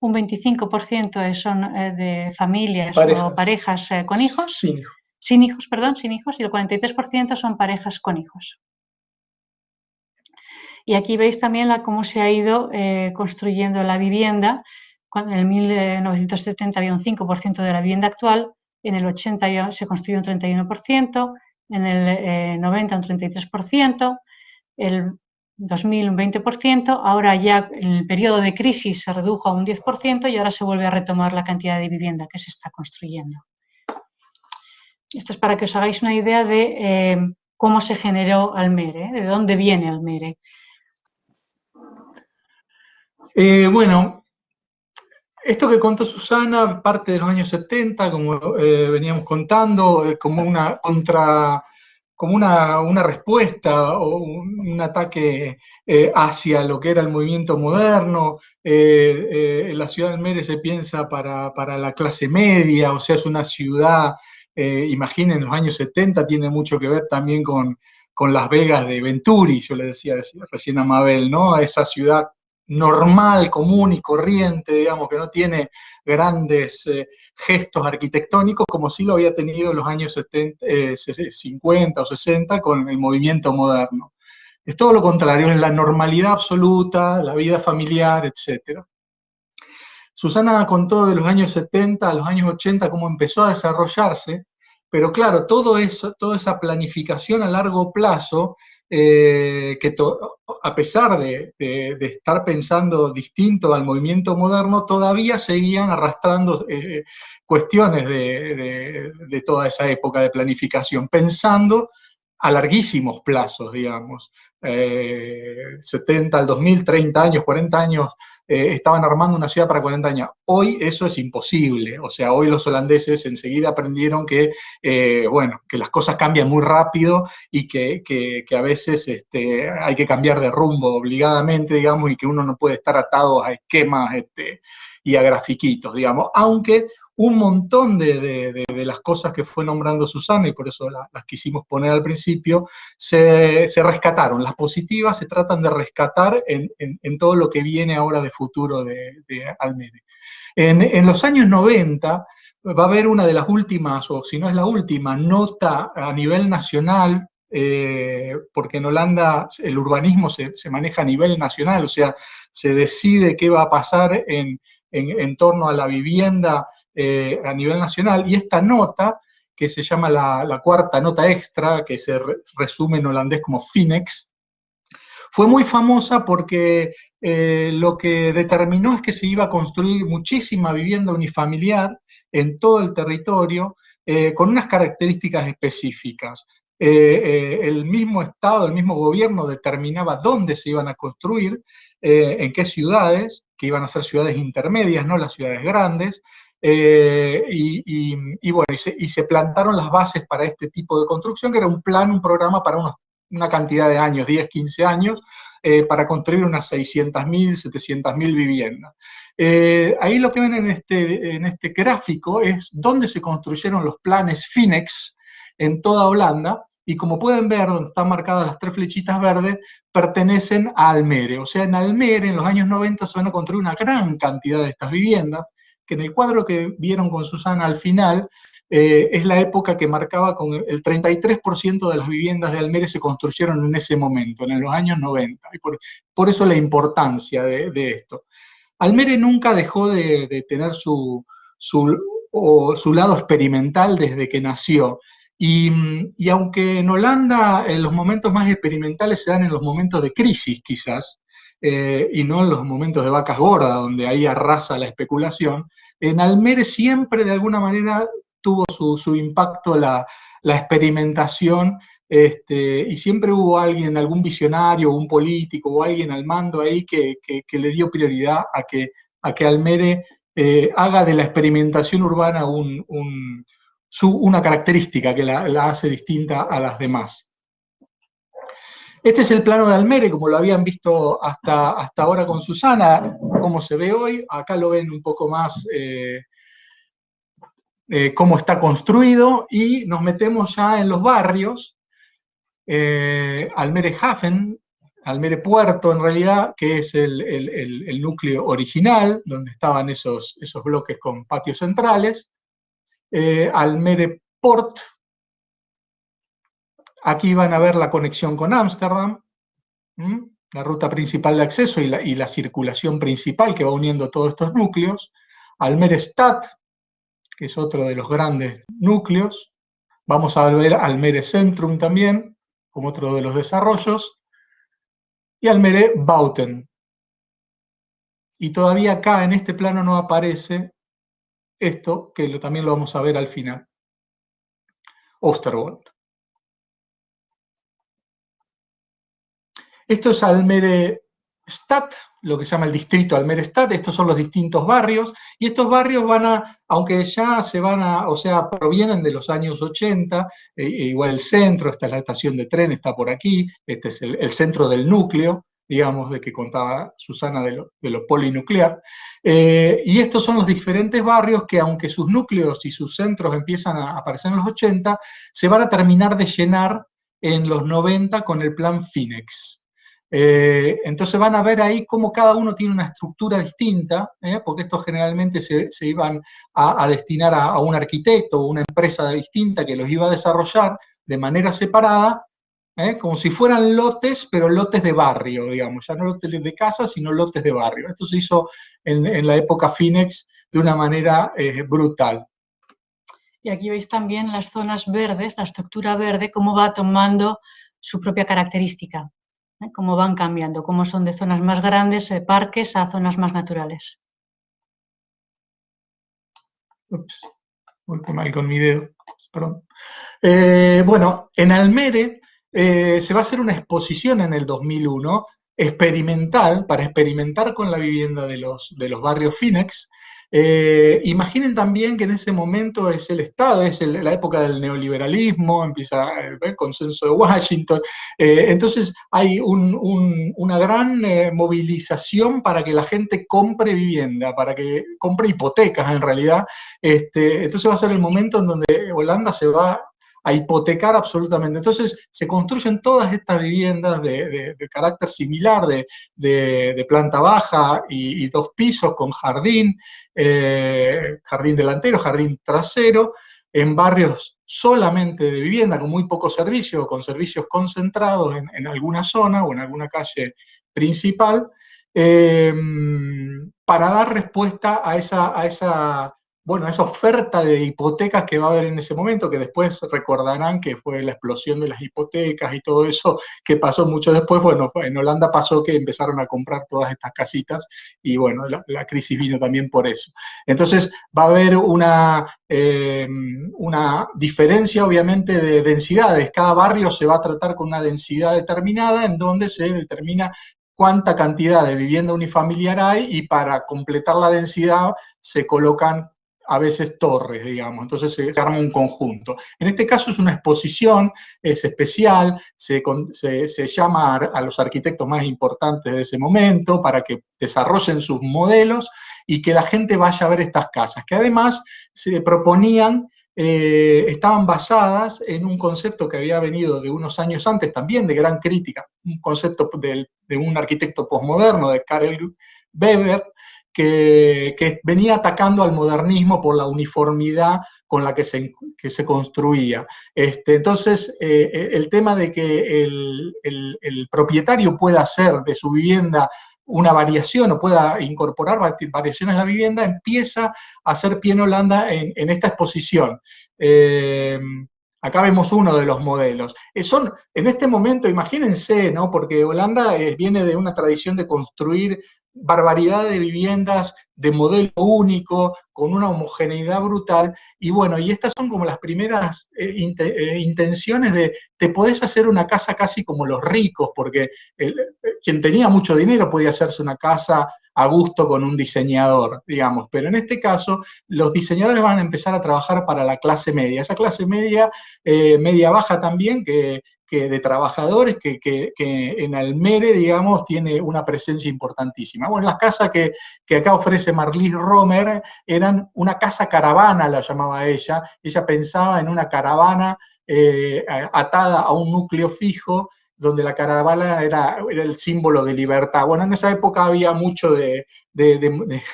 un 25% son de familias o parejas con hijos. Sin hijos, y el 43% son parejas con hijos. Y aquí veis también cómo se ha ido construyendo la vivienda. En el 1970 había un 5% de la vivienda actual, en el 80 se construyó un 31%, en el 90 un 33%, el 2000 un 20%, ahora ya en el periodo de crisis se redujo a un 10% y ahora se vuelve a retomar la cantidad de vivienda que se está construyendo. Esto es para que os hagáis una idea de cómo se generó Almere, de dónde viene Almere. Bueno, esto que contó Susana, parte de los años 70, como veníamos contando, como una respuesta o un ataque hacia lo que era el movimiento moderno. La ciudad de Almere se piensa para la clase media, o sea, es una ciudad, imaginen, los años 70 tiene mucho que ver también con Las Vegas de Venturi, yo le decía recién a Mabel, ¿no? Esa ciudad normal, común y corriente, digamos, que no tiene grandes gestos arquitectónicos, como sí lo había tenido en los años 50 o 60 con el movimiento moderno. Es todo lo contrario, es la normalidad absoluta, la vida familiar, etc. Susana contó de los años 70 a los años 80 cómo empezó a desarrollarse, pero claro, toda esa planificación a largo plazo, a pesar de estar pensando distinto al movimiento moderno, todavía seguían arrastrando cuestiones de toda esa época de planificación, pensando a larguísimos plazos, digamos, 70 al 2000, 30 años, 40 años, estaban armando una ciudad para 40 años. Hoy eso es imposible, o sea, hoy los holandeses enseguida aprendieron que, bueno, que las cosas cambian muy rápido y que a veces hay que cambiar de rumbo obligadamente, digamos, y que uno no puede estar atado a esquemas y a grafiquitos, digamos, aunque un montón de las cosas que fue nombrando Susana, y por eso las quisimos poner al principio, se rescataron. Las positivas se tratan de rescatar en todo lo que viene ahora de futuro de Almere. En los años 90 va a haber una de las últimas, o si no es la última, nota a nivel nacional, porque en Holanda el urbanismo se maneja a nivel nacional, o sea, se decide qué va a pasar en torno a la vivienda a nivel nacional, y esta nota, que se llama la cuarta nota extra, que se resume en holandés como Finex, fue muy famosa porque lo que determinó es que se iba a construir muchísima vivienda unifamiliar en todo el territorio, con unas características específicas. El mismo Estado, el mismo gobierno determinaba dónde se iban a construir, en qué ciudades, que iban a ser ciudades intermedias, no las ciudades grandes, bueno, se plantaron las bases para este tipo de construcción, que era un programa para una cantidad de años, 10, 15 años, para construir unas 600.000, 700.000 viviendas. Ahí lo que ven en este gráfico es dónde se construyeron los planes Finex en toda Holanda, y como pueden ver, donde están marcadas las 3 flechitas verdes, pertenecen a Almere. O sea, en Almere, en los años 90, se van a construir una gran cantidad de estas viviendas, que en el cuadro que vieron con Susana al final, es la época que marcaba con el 33% de las viviendas de Almere se construyeron en ese momento, en los años 90. Y por eso la importancia de esto. Almere nunca dejó de tener su lado experimental desde que nació. Y aunque en Holanda los momentos más experimentales se dan en los momentos de crisis, quizás, y no en los momentos de vacas gordas, donde ahí arrasa la especulación, en Almere siempre de alguna manera tuvo su impacto la experimentación, y siempre hubo alguien, algún visionario, un político o alguien al mando ahí que le dio prioridad a que a que Almere haga de la experimentación urbana una característica que la hace distinta a las demás. Este es el plano de Almere, como lo habían visto hasta ahora con Susana, cómo se ve hoy. Acá lo ven un poco más cómo está construido, y nos metemos ya en los barrios. Almere Hafen, Almere Puerto en realidad, que es el núcleo original, donde estaban esos bloques con patios centrales. Almere Port, aquí van a ver la conexión con Ámsterdam, la ruta principal de acceso y la circulación principal que va uniendo todos estos núcleos. Almere Stad, que es otro de los grandes núcleos. Vamos a ver Almere Centrum también, como otro de los desarrollos. Y Almere Bauten. Y todavía acá en este plano no aparece esto, que también lo vamos a ver al final. Oosterwold. Esto es Almere Stad, lo que se llama el distrito Almere Stad. Estos son los distintos barrios, y estos barrios aunque ya provienen de los años 80, igual el centro, esta es la estación de tren, está por aquí, este es el centro del núcleo, digamos, de que contaba Susana de lo polinuclear, y estos son los diferentes barrios que, aunque sus núcleos y sus centros empiezan a aparecer en los 80, se van a terminar de llenar en los 90 con el plan Finex. Entonces van a ver ahí cómo cada uno tiene una estructura distinta, porque estos generalmente se iban a destinar a un arquitecto o una empresa distinta que los iba a desarrollar de manera separada, como si fueran lotes, pero lotes de barrio, digamos, ya no lotes de casa, sino lotes de barrio. Esto se hizo en la época Finex de una manera brutal. Y aquí veis también las zonas verdes, la estructura verde, cómo va tomando su propia característica. Cómo van cambiando, cómo son de zonas más grandes, parques, a zonas más naturales. Ups, voy mal con mi dedo, perdón. Bueno, en Almere se va a hacer una exposición en el 2001, experimental, para experimentar con la vivienda de los barrios Finex. Imaginen también que en ese momento es el Estado, es la época del neoliberalismo, empieza el consenso de Washington, entonces hay una gran movilización para que la gente compre vivienda, para que compre hipotecas en realidad. Entonces va a ser el momento en donde Holanda se va a hipotecar absolutamente. Entonces se construyen todas estas viviendas de carácter similar, de planta baja y 2 pisos con jardín, jardín delantero, jardín trasero, en barrios solamente de vivienda, con muy poco servicio, con servicios concentrados en alguna zona o en alguna calle principal, para dar respuesta a esa oferta de hipotecas que va a haber en ese momento, que después recordarán que fue la explosión de las hipotecas y todo eso que pasó mucho después. Bueno, en Holanda pasó que empezaron a comprar todas estas casitas y bueno, la crisis vino también por eso. Entonces va a haber una diferencia obviamente de densidades. Cada barrio se va a tratar con una densidad determinada en donde se determina cuánta cantidad de vivienda unifamiliar hay, y para completar la densidad se colocan a veces torres, digamos, entonces se arma un conjunto. En este caso es una exposición, es especial, se llama a los arquitectos más importantes de ese momento para que desarrollen sus modelos y que la gente vaya a ver estas casas, que además se proponían, estaban basadas en un concepto que había venido de unos años antes también, de gran crítica, un concepto de un arquitecto posmoderno, de Karel Weber, que venía atacando al modernismo por la uniformidad con la que se construía. Entonces, el tema de que el propietario pueda hacer de su vivienda una variación o pueda incorporar variaciones a la vivienda, empieza a hacer pie en Holanda en esta exposición. Acá vemos uno de los modelos. En este momento, imagínense, ¿no? Porque Holanda viene de una tradición de construir barbaridad de viviendas de modelo único, con una homogeneidad brutal, y bueno, y estas son como las primeras intenciones de, te podés hacer una casa casi como los ricos, porque quien tenía mucho dinero podía hacerse una casa a gusto con un diseñador, digamos. Pero en este caso, los diseñadores van a empezar a trabajar para la clase media. Esa clase media, media baja también, que de trabajadores que en Almere, digamos, tiene una presencia importantísima. Bueno, las casas que acá ofrece Marlis Romer eran una casa caravana, la llamaba ella. Ella pensaba en una caravana atada a un núcleo fijo, donde la caravana era el símbolo de libertad. Bueno, en esa época había mucho de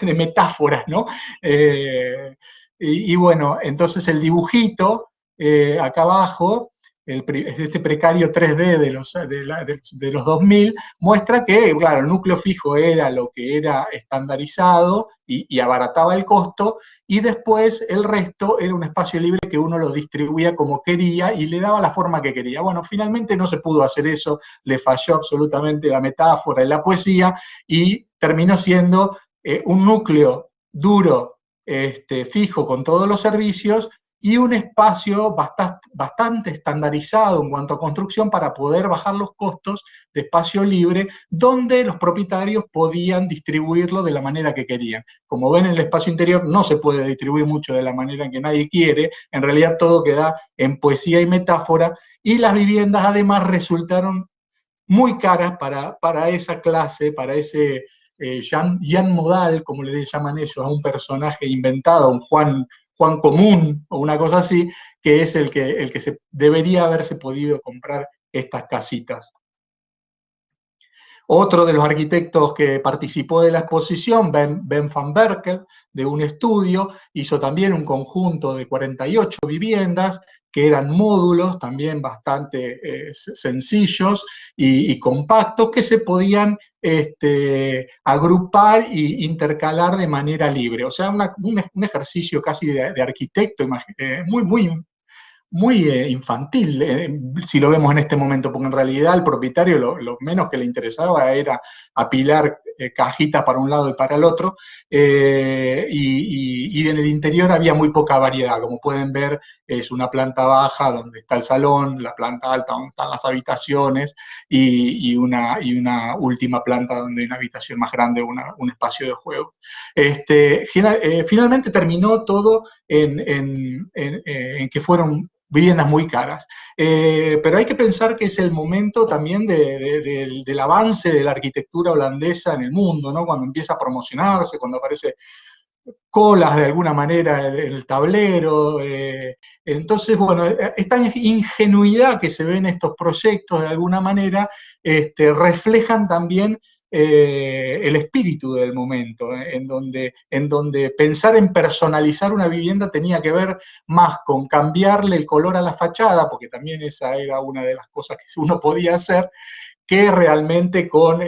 metáforas, ¿no? Y bueno, entonces el dibujito, acá abajo, este precario 3D de los 2000, muestra que, claro, el núcleo fijo era lo que era estandarizado y abarataba el costo, y después el resto era un espacio libre que uno lo distribuía como quería y le daba la forma que quería. Bueno, finalmente no se pudo hacer eso, le falló absolutamente la metáfora y la poesía, y terminó siendo un núcleo duro, fijo, con todos los servicios, y un espacio bastante estandarizado en cuanto a construcción para poder bajar los costos de espacio libre, donde los propietarios podían distribuirlo de la manera que querían. Como ven, en el espacio interior no se puede distribuir mucho de la manera en que nadie quiere, en realidad todo queda en poesía y metáfora, y las viviendas además resultaron muy caras para esa clase, para ese Jan Modal, como le llaman ellos, a un personaje inventado, un Juan común o una cosa así, que es el que se debería haberse podido comprar estas casitas. Otro de los arquitectos que participó de la exposición, Ben van Berkel, de un estudio, hizo también un conjunto de 48 viviendas, que eran módulos también bastante sencillos y compactos, que se podían agrupar e intercalar de manera libre. O sea, un ejercicio casi de arquitecto, muy infantil, si lo vemos en este momento, porque en realidad al propietario lo menos que le interesaba era apilar cajitas para un lado y para el otro, y en el interior había muy poca variedad. Como pueden ver, es una planta baja donde está el salón, la planta alta donde están las habitaciones, y una última planta donde hay una habitación más grande, un espacio de juego. Finalmente terminó todo en que fueron viviendas muy caras. Pero hay que pensar que es el momento también del avance de la arquitectura holandesa en el mundo, ¿no? Cuando empieza a promocionarse, cuando aparece colas de alguna manera en el tablero. Entonces, bueno, esta ingenuidad que se ve en estos proyectos de alguna manera reflejan también el espíritu del momento, en donde pensar en personalizar una vivienda tenía que ver más con cambiarle el color a la fachada, porque también esa era una de las cosas que uno podía hacer, que realmente con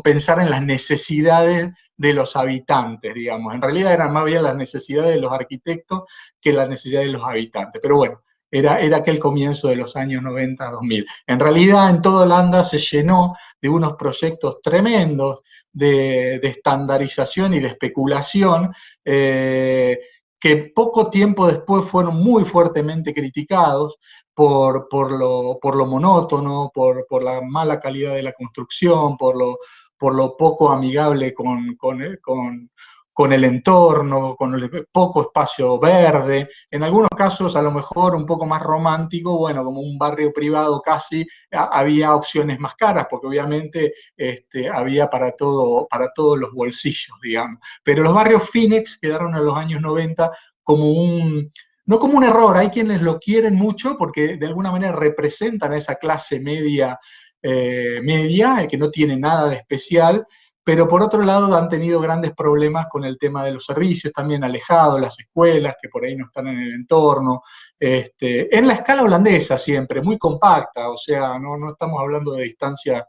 pensar en las necesidades de los habitantes, digamos. En realidad eran más bien las necesidades de los arquitectos que las necesidades de los habitantes. Pero bueno, era aquel comienzo de los años 90-2000. En realidad, en toda Holanda se llenó de unos proyectos tremendos de estandarización y de especulación, que poco tiempo después fueron muy fuertemente criticados por lo monótono, por la mala calidad de la construcción, por lo poco amigable con el entorno, con el poco espacio verde. En algunos casos, a lo mejor un poco más romántico, bueno, como un barrio privado casi, había opciones más caras, porque obviamente había para todos los bolsillos, digamos. Pero los barrios Phoenix quedaron en los años 90 como no como un error. Hay quienes lo quieren mucho porque de alguna manera representan a esa clase media, que no tiene nada de especial, pero por otro lado han tenido grandes problemas con el tema de los servicios, también alejados, las escuelas que por ahí no están en el entorno, en la escala holandesa siempre, muy compacta, o sea, no estamos hablando de distancias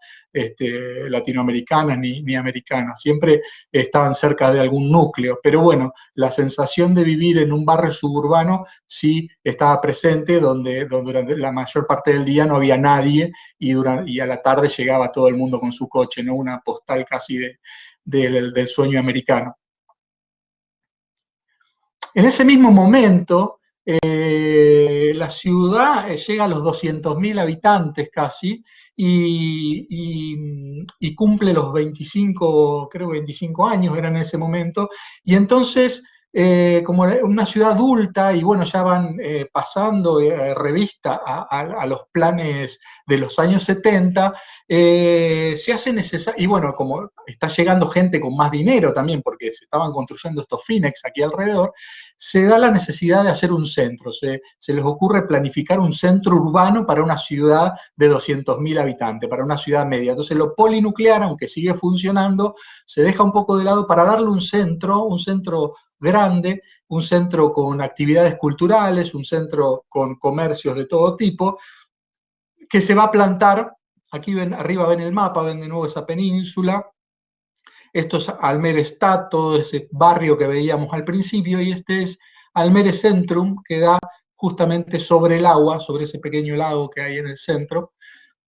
latinoamericanas ni americanas, siempre estaban cerca de algún núcleo, pero bueno, la sensación de vivir en un barrio suburbano sí estaba presente, donde durante la mayor parte del día no había nadie, y a la tarde llegaba todo el mundo con su coche, ¿no? Una postal casi del sueño americano. En ese mismo momento, la ciudad llega a los 200.000 habitantes casi y cumple los 25, creo 25 años eran en ese momento, y entonces como una ciudad adulta, y bueno, ya van pasando revista a los planes de los años 70, se hace necesario, y bueno, como está llegando gente con más dinero también, porque se estaban construyendo estos Finex aquí alrededor, se da la necesidad de hacer un centro, se les ocurre planificar un centro urbano para una ciudad de 200.000 habitantes, para una ciudad media. Entonces lo polinuclear, aunque sigue funcionando, se deja un poco de lado para darle un centro grande, un centro con actividades culturales, un centro con comercios de todo tipo, que se va a plantar, aquí ven, arriba ven el mapa, ven de nuevo esa península, esto es Almere Stad, todo ese barrio que veíamos al principio, y este es Almere Centrum, que da justamente sobre el agua, sobre ese pequeño lago que hay en el centro,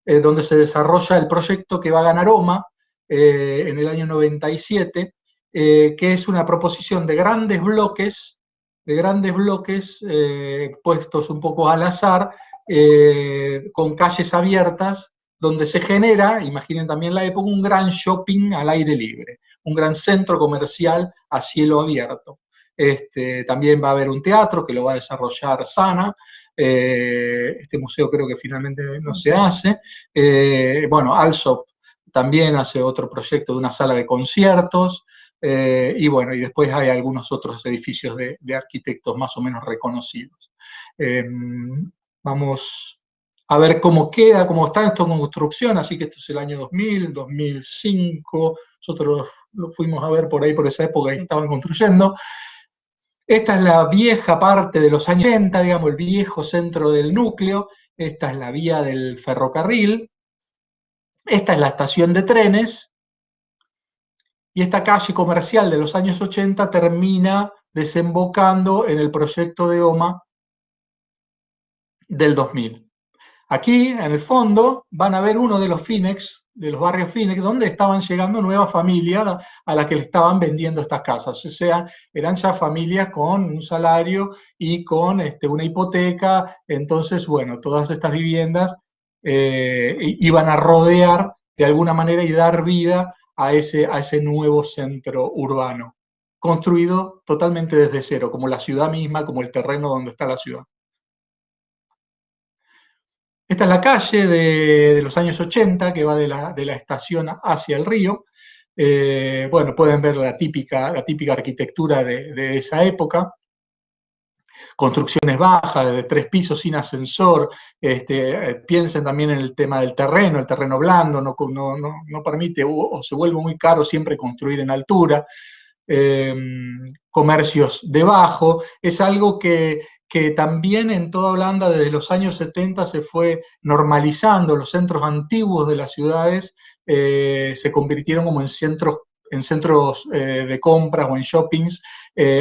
donde se desarrolla el proyecto que va a ganar OMA en el año 97, que es una proposición de grandes bloques puestos un poco al azar, con calles abiertas, donde se genera, imaginen también la época, un gran shopping al aire libre, un gran centro comercial a cielo abierto. También va a haber un teatro que lo va a desarrollar Sana. Este museo creo que finalmente no se hace. Bueno, Alsop también hace otro proyecto de una sala de conciertos. Y bueno, y después hay algunos otros edificios de arquitectos más o menos reconocidos. Vamos a ver cómo queda, cómo está esto en construcción, así que esto es el año 2000, 2005, nosotros lo fuimos a ver por ahí, por esa época, y estaban construyendo. Esta es la vieja parte de los años 80, digamos, el viejo centro del núcleo. Esta es la vía del ferrocarril. Esta es la estación de trenes. Y esta calle comercial de los años 80 termina desembocando en el proyecto de OMA del 2000. Aquí, en el fondo, van a ver uno de los Finex, de los barrios Finex, donde estaban llegando nuevas familias a las que le estaban vendiendo estas casas. O sea, eran ya familias con un salario y con una hipoteca. Entonces, bueno, todas estas viviendas iban a rodear de alguna manera y dar vida a ese nuevo centro urbano, construido totalmente desde cero, como la ciudad misma, como el terreno donde está la ciudad. Esta es la calle de los años 80, que va de la estación hacia el río. Bueno, pueden ver la típica arquitectura de esa época. Construcciones bajas, de 3 pisos, sin ascensor. Piensen también en el tema del terreno, el terreno blando, no permite o se vuelve muy caro siempre construir en altura. Comercios debajo. Es algo que también en toda Holanda desde los años 70 se fue normalizando. Los centros antiguos de las ciudades se convirtieron como en centros de compras o en shoppings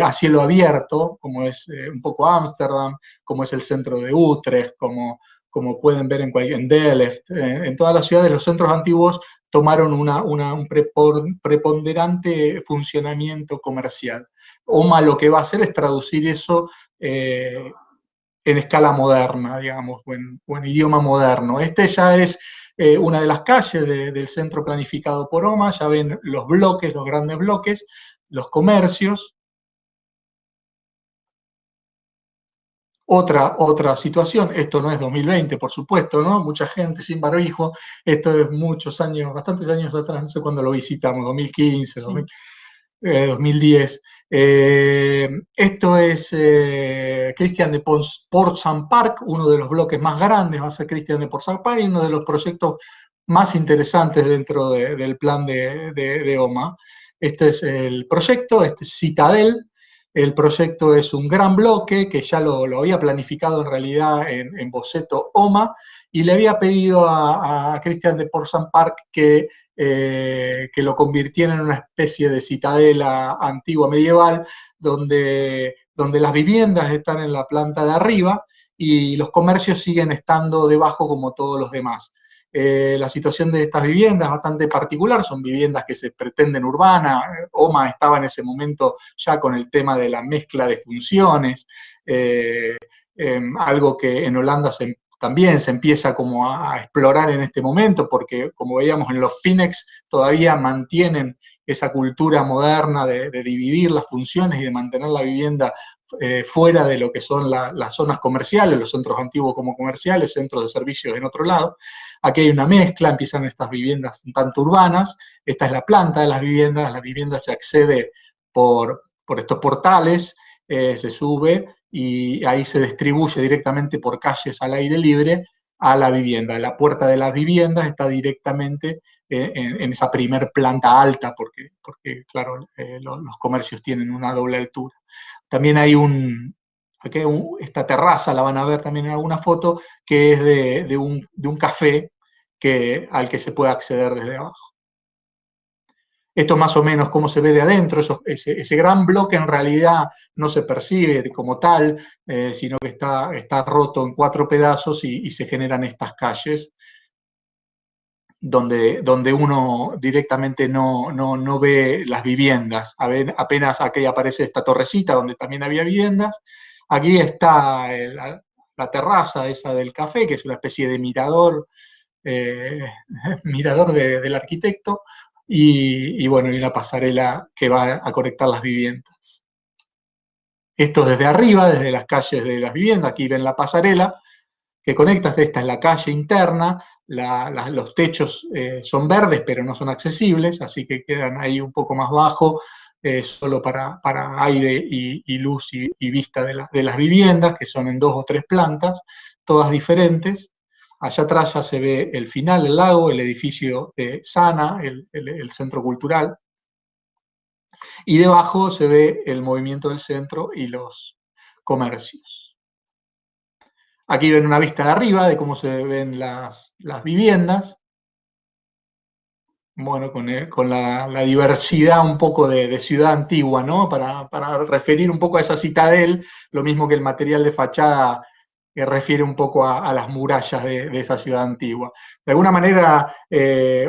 a cielo abierto, como es un poco Ámsterdam, como es el centro de Utrecht, como pueden ver en Delft. En todas las ciudades los centros antiguos tomaron un preponderante funcionamiento comercial. OMA lo que va a hacer es traducir eso en escala moderna, digamos, o en idioma moderno. Ya es una de las calles del centro planificado por OMA. Ya ven los bloques, los grandes bloques, los comercios. Otra situación, esto no es 2020, por supuesto, ¿no? Mucha gente sin barbijo, esto es muchos años, bastantes años atrás, no sé cuándo lo visitamos, 2015, sí. 2010. Esto es Christian de Port-Saint Park, uno de los bloques más grandes, va a ser Christian de Port-Saint Park, y uno de los proyectos más interesantes dentro del plan de OMA. Este es el proyecto, este es Citadel. El proyecto es un gran bloque que ya lo había planificado en realidad en boceto OMA, y le había pedido a Christian de Port-Saint Park que lo convirtiera en una especie de citadela antigua medieval, donde las viviendas están en la planta de arriba y los comercios siguen estando debajo como todos los demás. La situación de estas viviendas es bastante particular, son viviendas que se pretenden urbanas. OMA estaba en ese momento ya con el tema de la mezcla de funciones, algo que en Holanda también se empieza como a explorar en este momento, porque como veíamos en los Finex todavía mantienen esa cultura moderna de dividir las funciones y de mantener la vivienda fuera de lo que son las zonas comerciales, los centros antiguos como comerciales, centros de servicios en otro lado. Aquí hay una mezcla, empiezan estas viviendas un tanto urbanas, esta es la planta de las viviendas se accede por estos portales, se sube y ahí se distribuye directamente por calles al aire libre a la vivienda. La puerta de las viviendas está directamente en esa primer planta alta, porque claro, los comercios tienen una doble altura. También hay esta terraza, la van a ver también en alguna foto, que es de un café al que se puede acceder desde abajo. Esto más o menos cómo se ve de adentro, ese gran bloque en realidad no se percibe como tal, sino que está roto en 4 pedazos y se generan estas calles donde uno directamente no ve las viviendas. Apenas aquí aparece esta torrecita donde también había viviendas. Aquí está la terraza esa del café, que es una especie de mirador, mirador del arquitecto, y bueno, hay una pasarela que va a conectar las viviendas. Esto desde arriba, desde las calles de las viviendas, aquí ven la pasarela que conecta, esta es la calle interna, los techos son verdes pero no son accesibles, así que quedan ahí un poco más bajo, solo para aire y luz y vista de las viviendas, que son en 2 o 3 plantas, todas diferentes. Allá atrás ya se ve el final, el lago, el edificio de Sana, el centro cultural. Y debajo se ve el movimiento del centro y los comercios. Aquí ven una vista de arriba de cómo se ven las viviendas. Bueno, con la diversidad un poco de ciudad antigua, ¿no? Para referir un poco a esa citadel, lo mismo que el material de fachada que refiere un poco a las murallas de esa ciudad antigua. De alguna manera,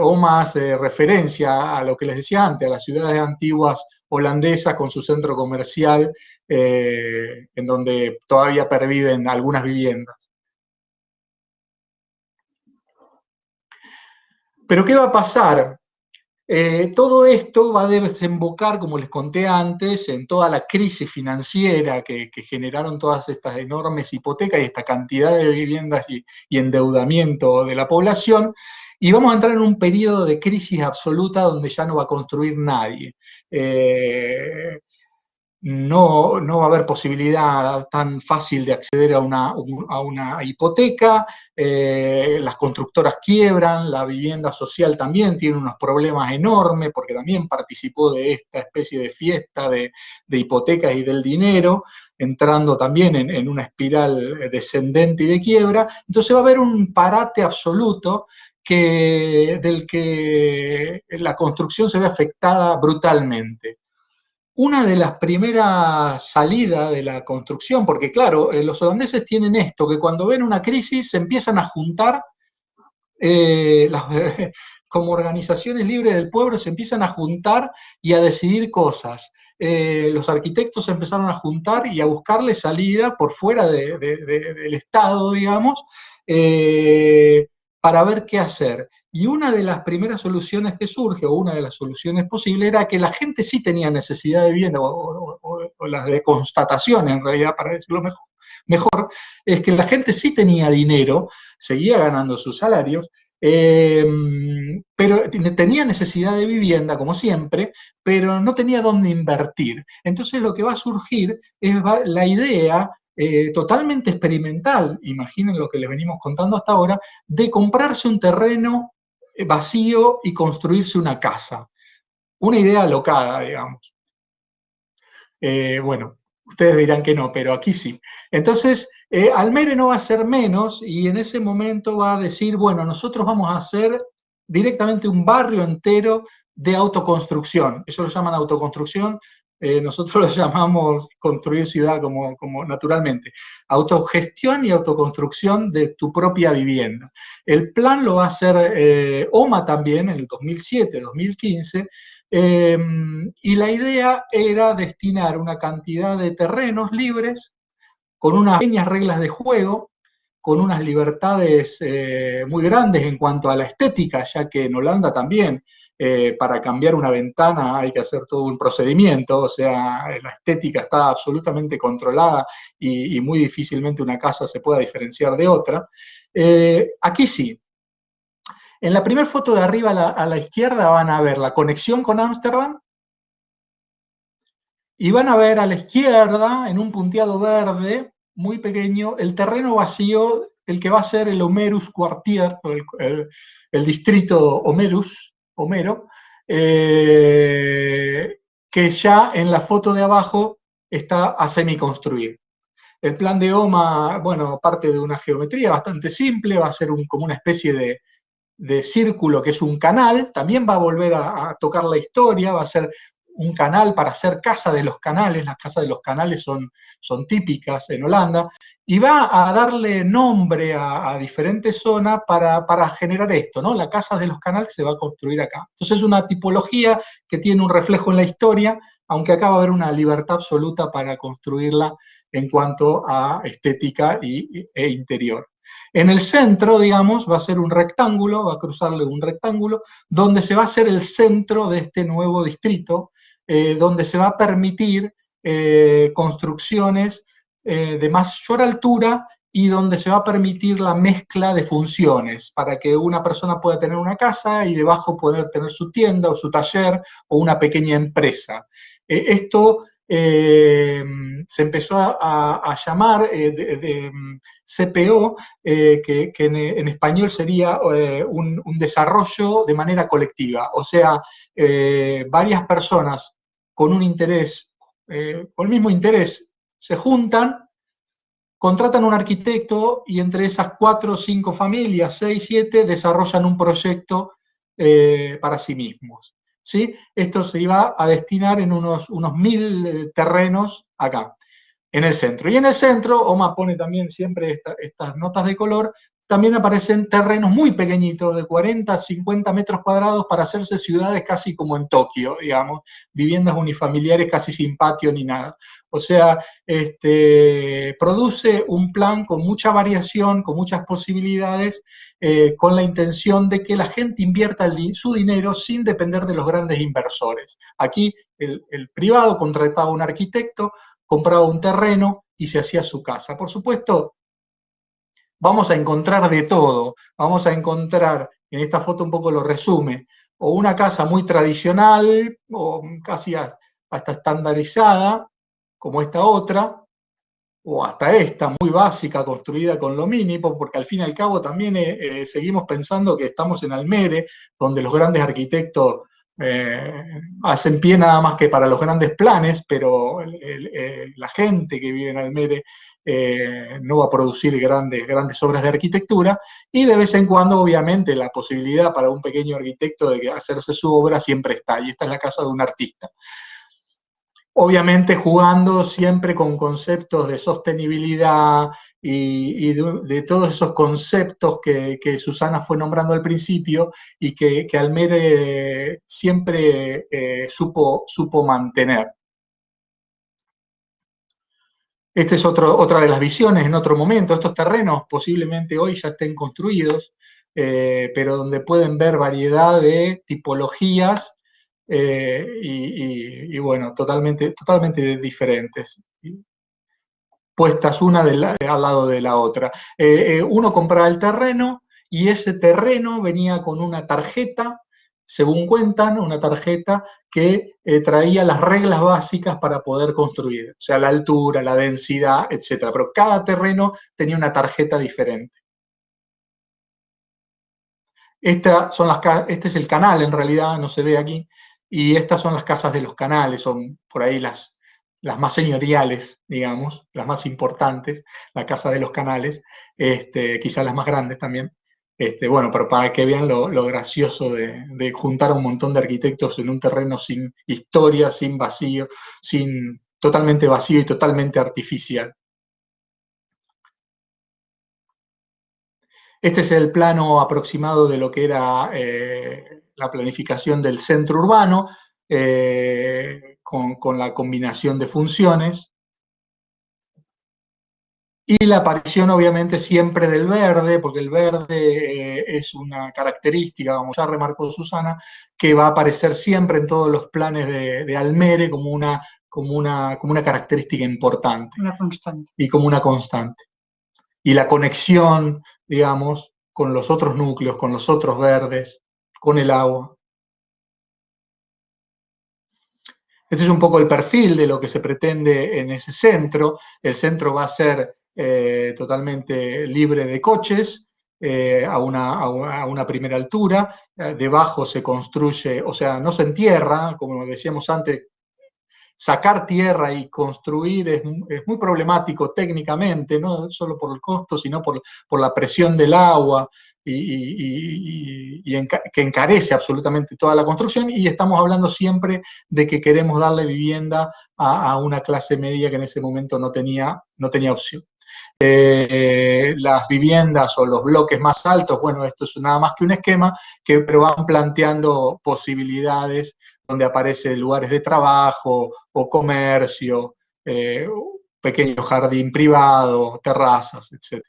OMA hace referencia a lo que les decía antes, a las ciudades antiguas holandesas con su centro comercial, en donde todavía perviven algunas viviendas. Pero ¿qué va a pasar? Todo esto va a desembocar, como les conté antes, en toda la crisis financiera que generaron todas estas enormes hipotecas y esta cantidad de viviendas y endeudamiento de la población, y vamos a entrar en un periodo de crisis absoluta donde ya no va a construir nadie. No va a haber posibilidad tan fácil de acceder a una hipoteca, las constructoras quiebran, la vivienda social también tiene unos problemas enormes porque también participó de esta especie de fiesta de hipotecas y del dinero, entrando también en una espiral descendente y de quiebra. Entonces va a haber un parate absoluto del que la construcción se ve afectada brutalmente. Una de las primeras salidas de la construcción, porque claro, los holandeses tienen esto, que cuando ven una crisis se empiezan a juntar, como organizaciones libres del pueblo se empiezan a juntar y a decidir cosas. Los arquitectos se empezaron a juntar y a buscarle salida por fuera del Estado, digamos, para ver qué hacer. Y una de las primeras soluciones que surge, o una de las soluciones posibles, era que la gente sí tenía necesidad de vivienda, o las de constatación en realidad, para decirlo mejor, es que la gente sí tenía dinero, seguía ganando sus salarios, pero tenía necesidad de vivienda, como siempre, pero no tenía dónde invertir. Entonces lo que va a surgir es la idea totalmente experimental, imaginen lo que les venimos contando hasta ahora, de comprarse un terreno vacío y construirse una casa. Una idea alocada, digamos. Bueno, ustedes dirán que no, pero aquí sí. Entonces, Almere no va a ser menos y en ese momento va a decir, bueno, nosotros vamos a hacer directamente un barrio entero de autoconstrucción. Eso lo llaman autoconstrucción, nosotros lo llamamos construir ciudad como naturalmente. Autogestión y autoconstrucción de tu propia vivienda. El plan lo va a hacer OMA también en el 2007, 2015, y la idea era destinar una cantidad de terrenos libres con unas pequeñas reglas de juego, con unas libertades muy grandes en cuanto a la estética, ya que en Holanda también para cambiar una ventana hay que hacer todo un procedimiento, o sea, la estética está absolutamente controlada y muy difícilmente una casa se pueda diferenciar de otra. Aquí sí. En la primera foto de arriba a la izquierda van a ver la conexión con Ámsterdam y van a ver a la izquierda, en un punteado verde muy pequeño, el terreno vacío, el que va a ser el Homerus Quartier, el distrito Homero, que ya en la foto de abajo está a semiconstruir. El plan de OMA, bueno, parte de una geometría bastante simple, va a ser como una especie de círculo que es un canal, también va a volver a tocar la historia, va a ser un canal para hacer casa de los canales, las casas de los canales son típicas en Holanda, y va a darle nombre a diferentes zonas para generar esto, ¿no? La casa de los canales se va a construir acá. Entonces es una tipología que tiene un reflejo en la historia, aunque acá va a haber una libertad absoluta para construirla en cuanto a estética e interior. En el centro, digamos, va a ser un rectángulo, va a cruzarle un rectángulo, donde se va a hacer el centro de este nuevo distrito, donde se va a permitir construcciones de mayor altura y donde se va a permitir la mezcla de funciones, para que una persona pueda tener una casa y debajo poder tener su tienda o su taller o una pequeña empresa. Esto se empezó a llamar CPO, que en español sería un desarrollo de manera colectiva, o sea, varias personas con un interés, con el mismo interés, se juntan, contratan un arquitecto y entre esas 4 o 5 familias, 6, 7, desarrollan un proyecto para sí mismos. ¿Sí? Esto se iba a destinar en unos 1000 terrenos acá, en el centro. Y en el centro, OMA pone también siempre estas notas de color, también aparecen terrenos muy pequeñitos, de 40, 50 metros cuadrados, para hacerse ciudades casi como en Tokio, digamos, viviendas unifamiliares casi sin patio ni nada. O sea, produce un plan con mucha variación, con muchas posibilidades, con la intención de que la gente invierta su dinero sin depender de los grandes inversores. Aquí el privado contrataba un arquitecto, compraba un terreno y se hacía su casa. Por supuesto, vamos a encontrar de todo. Vamos a encontrar, en esta foto un poco lo resume, o una casa muy tradicional, o casi hasta estandarizada, como esta otra, o hasta esta, muy básica, construida con lo mínimo, porque al fin y al cabo también seguimos pensando que estamos en Almere, donde los grandes arquitectos hacen pie nada más que para los grandes planes, pero la gente que vive en Almere no va a producir grandes obras de arquitectura, y de vez en cuando, obviamente, la posibilidad para un pequeño arquitecto de hacerse su obra siempre está, y esta es la casa de un artista. Obviamente jugando siempre con conceptos de sostenibilidad y de todos esos conceptos que Susana fue nombrando al principio y que Almere siempre supo mantener. Esta es otra de las visiones en otro momento. Estos terrenos posiblemente hoy ya estén construidos, pero donde pueden ver variedad de tipologías y bueno, totalmente diferentes, puestas una al lado de la otra. Uno compraba el terreno y ese terreno venía con una tarjeta, según cuentan, una tarjeta que traía las reglas básicas para poder construir, o sea, la altura, la densidad, etc. Pero cada terreno tenía una tarjeta diferente. Este es el canal, en realidad, no se ve aquí, y estas son las casas de los canales, son por ahí las más señoriales, digamos, las más importantes, la casa de los canales, quizás las más grandes también. Bueno, pero para que vean lo gracioso de juntar a un montón de arquitectos en un terreno sin historia, sin vacío, totalmente vacío y totalmente artificial. Este es el plano aproximado de lo que era la planificación del centro urbano, con la combinación de funciones. Y la aparición obviamente siempre del verde, porque el verde es una característica, como ya remarcó Susana, que va a aparecer siempre en todos los planes de Almere como una característica importante. Una constante. Y como una constante. Y la conexión, digamos, con los otros núcleos, con los otros verdes, con el agua. Este es un poco el perfil de lo que se pretende en ese centro. El centro va a ser totalmente libre de coches a una primera altura. Debajo se construye, o sea, no se entierra, como decíamos antes. Sacar tierra y construir es muy problemático técnicamente, no solo por el costo, sino por la presión del agua que encarece absolutamente toda la construcción, y estamos hablando siempre de que queremos darle vivienda a una clase media que en ese momento no tenía opción. Las viviendas o los bloques más altos, bueno, esto es nada más que un esquema, pero van planteando posibilidades donde aparecen lugares de trabajo o comercio, pequeño jardín privado, terrazas, etc.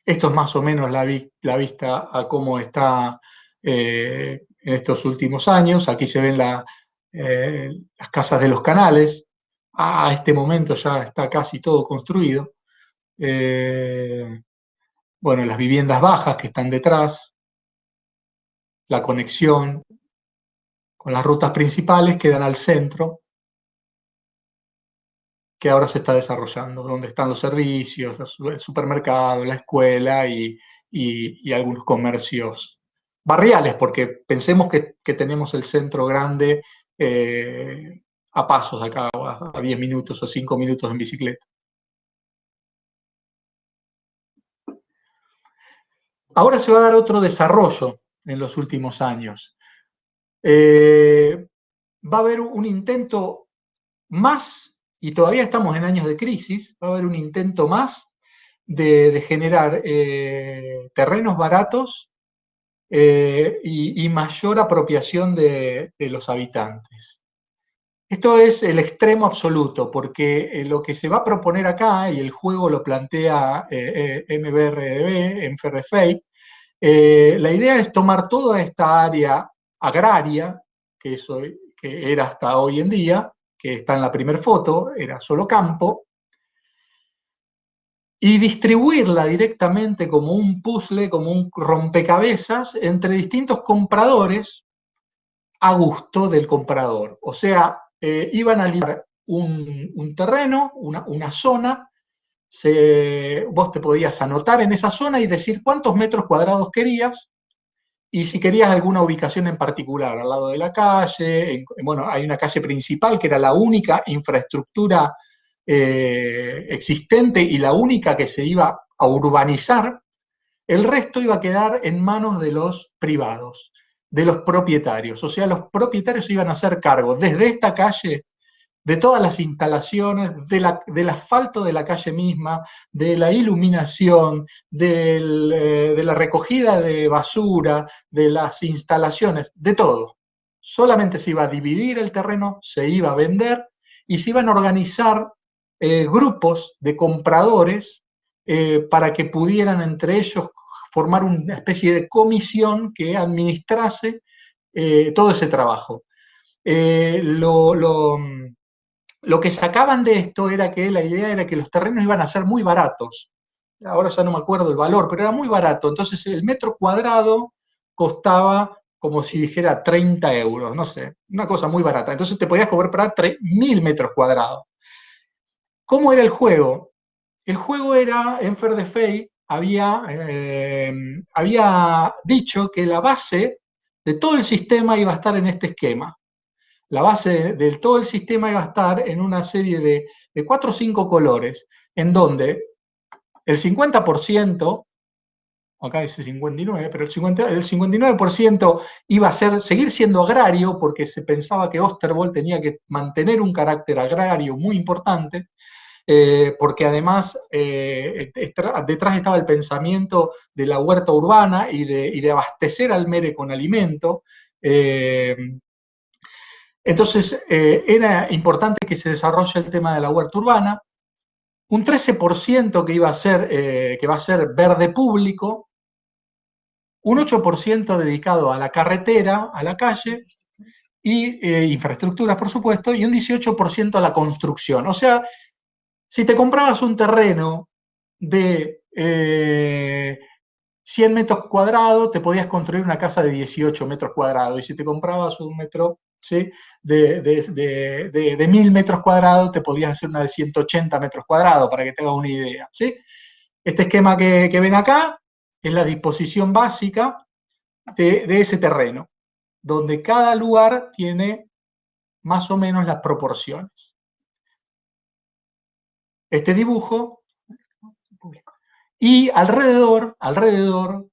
Esto es más o menos la vista a cómo está en estos últimos años. Aquí se ven las casas de los canales. A este momento ya está casi todo construido. Bueno, las viviendas bajas que están detrás, la conexión con las rutas principales que dan al centro, que ahora se está desarrollando, donde están los servicios, el supermercado, la escuela y algunos comercios barriales, porque pensemos que tenemos el centro grande a pasos acá, a 10 minutos o 5 minutos en bicicleta. Ahora se va a dar otro desarrollo en los últimos años. Va a haber un intento más, y todavía estamos en años de crisis, va a haber un intento más de generar terrenos baratos y mayor apropiación de los habitantes. Esto es el extremo absoluto, porque lo que se va a proponer acá, y el juego lo plantea MBRDB, en Ferdefey, la idea es tomar toda esta área agraria, que era hasta hoy en día, que está en la primera foto, era solo campo, y distribuirla directamente como un puzzle, como un rompecabezas, entre distintos compradores a gusto del comprador. O sea, iban a liberar un terreno, una zona, vos te podías anotar en esa zona y decir cuántos metros cuadrados querías, y si querías alguna ubicación en particular, al lado de la calle. Bueno, hay una calle principal que era la única infraestructura existente y la única que se iba a urbanizar. El resto iba a quedar en manos de los privados, de los propietarios. O sea, los propietarios iban a hacer cargo desde esta calle de todas las instalaciones, del asfalto de la calle misma, de la iluminación, de la recogida de basura, de las instalaciones, de todo. Solamente se iba a dividir el terreno, se iba a vender y se iban a organizar grupos de compradores para que pudieran entre ellos formar una especie de comisión que administrase todo ese trabajo. Lo que sacaban de esto era que la idea era que los terrenos iban a ser muy baratos. Ahora ya no me acuerdo el valor, pero era muy barato. Entonces el metro cuadrado costaba como si dijera 30 euros, no sé, una cosa muy barata. Entonces te podías comprar 3.000 metros cuadrados. ¿Cómo era el juego? El juego era, en Ferdefey había dicho que la base de todo el sistema iba a estar en este esquema. La base de todo el sistema iba a estar en una serie de 4 o 5 colores, en donde el 50%, acá dice 59, pero el 59% iba a seguir siendo agrario, porque se pensaba que Osterwold tenía que mantener un carácter agrario muy importante, porque además detrás estaba el pensamiento de la huerta urbana y de abastecer al Almere con alimento. Entonces, era importante que se desarrolle el tema de la huerta urbana, un 13% que va a ser verde público, un 8% dedicado a la carretera, a la calle, y infraestructuras, por supuesto, y un 18% a la construcción. O sea, si te comprabas un terreno de 100 metros cuadrados, te podías construir una casa de 18 metros cuadrados. Y si te comprabas un metro, ¿sí?, de 1000 metros cuadrados, te podías hacer una de 180 metros cuadrados, para que te hagas una idea, ¿sí? Este esquema que ven acá es la disposición básica de ese terreno, donde cada lugar tiene más o menos las proporciones. Este dibujo, y alrededor,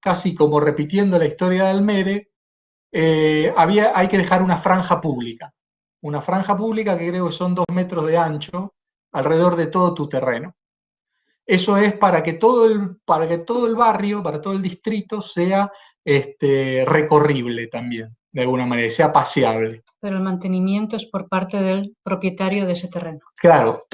casi como repitiendo la historia de Almere, hay que dejar una franja pública que creo que son 2 metros de ancho alrededor de todo tu terreno. Eso es para que todo el barrio, para todo el distrito sea recorrible también, de alguna manera, sea paseable. Pero el mantenimiento es por parte del propietario de ese terreno. Claro,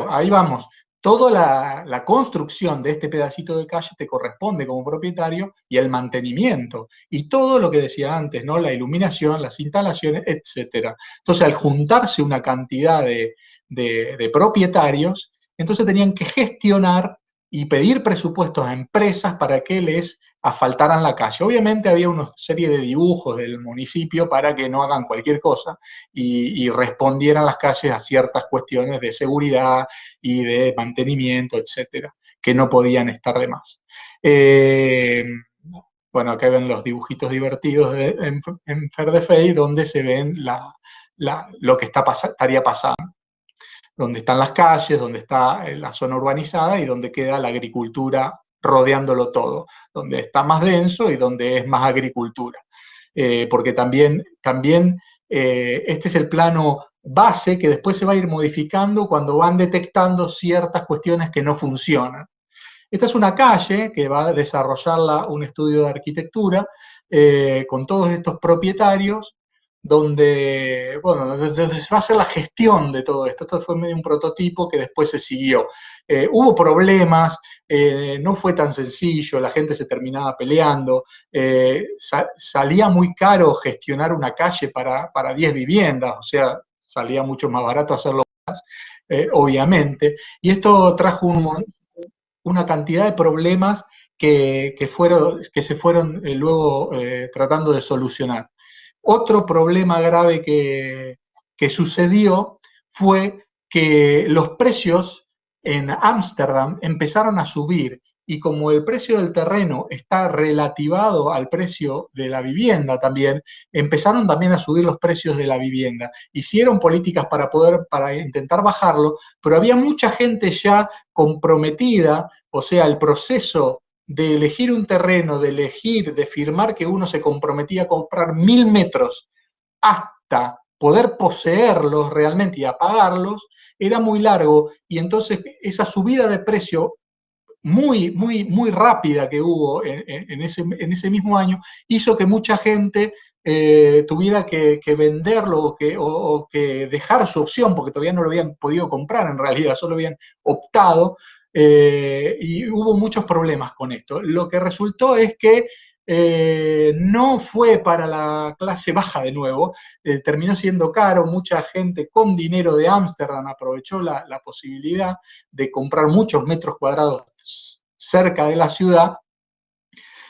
ahí vamos. Toda la construcción de este pedacito de calle te corresponde como propietario, y el mantenimiento, y todo lo que decía antes, ¿no? La iluminación, las instalaciones, etc. Entonces, al juntarse una cantidad de propietarios, entonces tenían que gestionar y pedir presupuestos a empresas para que les asfaltaran la calle. Obviamente había una serie de dibujos del municipio para que no hagan cualquier cosa y respondieran las calles a ciertas cuestiones de seguridad y de mantenimiento, etcétera, que no podían estar de más. Bueno, acá ven los dibujitos divertidos en Ferdefey, donde se ven lo que estaría pasando, donde están las calles, donde está la zona urbanizada y donde queda la agricultura rodeándolo todo, donde está más denso y donde es más agricultura. Porque también este es el plano base que después se va a ir modificando cuando van detectando ciertas cuestiones que no funcionan. Esta es una calle que va a desarrollarla un estudio de arquitectura con todos estos propietarios, donde se va a hacer la gestión de todo esto. Esto fue medio un prototipo que después se siguió. Hubo problemas, no fue tan sencillo, la gente se terminaba peleando, salía muy caro gestionar una calle para 10 viviendas, o sea, salía mucho más barato hacerlo más, obviamente, y esto trajo una cantidad de problemas que se fueron luego tratando de solucionar. Otro problema grave que sucedió fue que los precios en Ámsterdam empezaron a subir, y como el precio del terreno está relativado al precio de la vivienda también, empezaron también a subir los precios de la vivienda. Hicieron políticas para intentar bajarlo, pero había mucha gente ya comprometida, o sea, el proceso de elegir un terreno, de firmar que uno se comprometía a comprar 1000 metros hasta poder poseerlos realmente y a pagarlos, era muy largo, y entonces esa subida de precio muy, muy, muy rápida que hubo en ese mismo año hizo que mucha gente tuviera que venderlo o que dejar su opción, porque todavía no lo habían podido comprar en realidad, solo habían optado. Y hubo muchos problemas con esto. Lo que resultó es que no fue para la clase baja de nuevo, terminó siendo caro. Mucha gente con dinero de Ámsterdam aprovechó la posibilidad de comprar muchos metros cuadrados cerca de la ciudad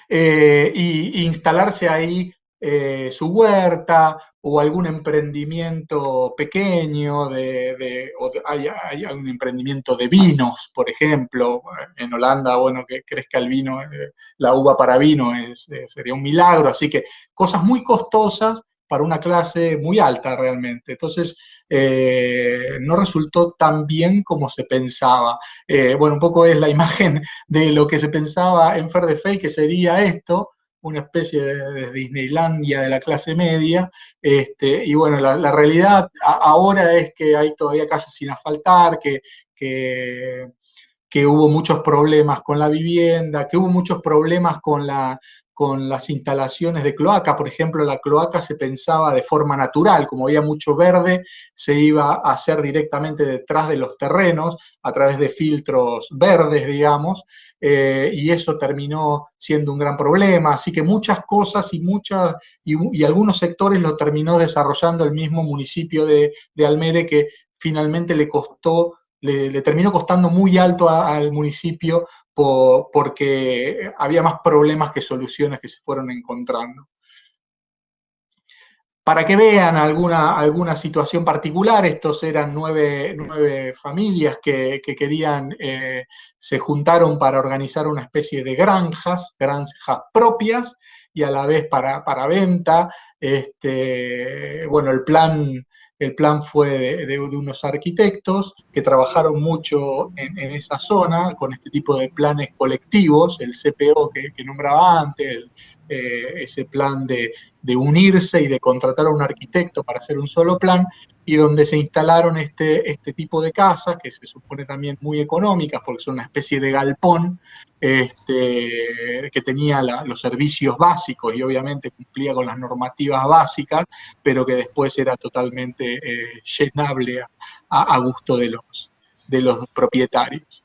y instalarse ahí su huerta o algún emprendimiento pequeño, hay un emprendimiento de vinos, por ejemplo. En Holanda, bueno, que crezca el vino, la uva para vino sería un milagro, así que cosas muy costosas para una clase muy alta realmente. Entonces, no resultó tan bien como se pensaba. Bueno, un poco es la imagen de lo que se pensaba en Ferdefey, que sería esto, una especie de Disneylandia de la clase media, y bueno, la realidad ahora es que hay todavía calles sin asfaltar, que hubo muchos problemas con la vivienda, que hubo muchos problemas con con las instalaciones de cloaca. Por ejemplo, la cloaca se pensaba de forma natural, como había mucho verde, se iba a hacer directamente detrás de los terrenos, a través de filtros verdes, digamos, y eso terminó siendo un gran problema. Así que muchas cosas y algunos sectores lo terminó desarrollando el mismo municipio de Almere, que finalmente le terminó costando muy alto al municipio porque había más problemas que soluciones que se fueron encontrando. Para que vean alguna situación particular, estos eran nueve familias que querían, se juntaron para organizar una especie de granjas propias y a la vez para venta. Bueno, el plan fue de unos arquitectos que trabajaron mucho en esa zona con este tipo de planes colectivos, el CPO que nombraba antes, ese plan de unirse y de contratar a un arquitecto para hacer un solo plan, y donde se instalaron este tipo de casas, que se supone también muy económicas, porque son una especie de galpón, que tenía los servicios básicos y obviamente cumplía con las normativas básicas, pero que después era totalmente llenable a gusto de los propietarios.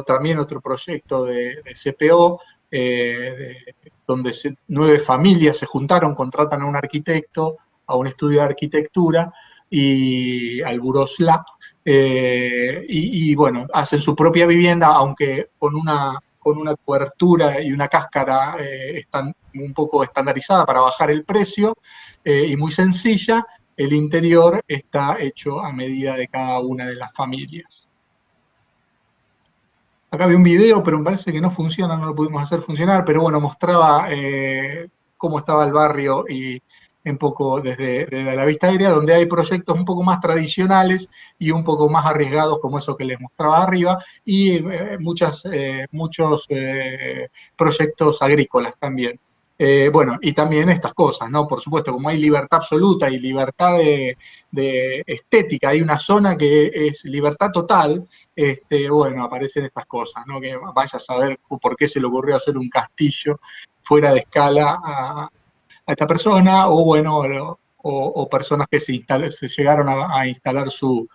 También otro proyecto de CPO, donde 9 familias se juntaron, contratan a un arquitecto, a un estudio de arquitectura y al Burosla, y bueno, hacen su propia vivienda, aunque con una cobertura y una cáscara un poco estandarizada para bajar el precio, y muy sencilla. El interior está hecho a medida de cada una de las familias. Acá vi un video, pero me parece que no funciona, no lo pudimos hacer funcionar, pero bueno, mostraba cómo estaba el barrio y un poco desde la vista aérea, donde hay proyectos un poco más tradicionales y un poco más arriesgados, como eso que les mostraba arriba, y muchos proyectos agrícolas también. Bueno, y también estas cosas, ¿no? Por supuesto, como hay libertad absoluta y libertad de estética, hay una zona que es libertad total. Bueno, aparecen estas cosas, ¿no? Que vaya a saber por qué se le ocurrió hacer un castillo fuera de escala a esta persona, o bueno, o personas que se llegaron a instalar su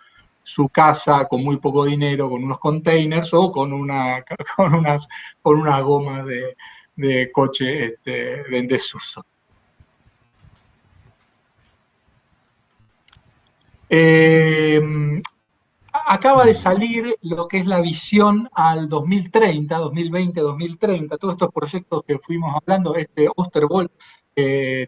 casa con muy poco dinero, con unos containers o con unas gomas de coche en desuso. Acaba de salir lo que es la visión al 2030, 2020, 2030, todos estos proyectos que fuimos hablando. Oosterwolde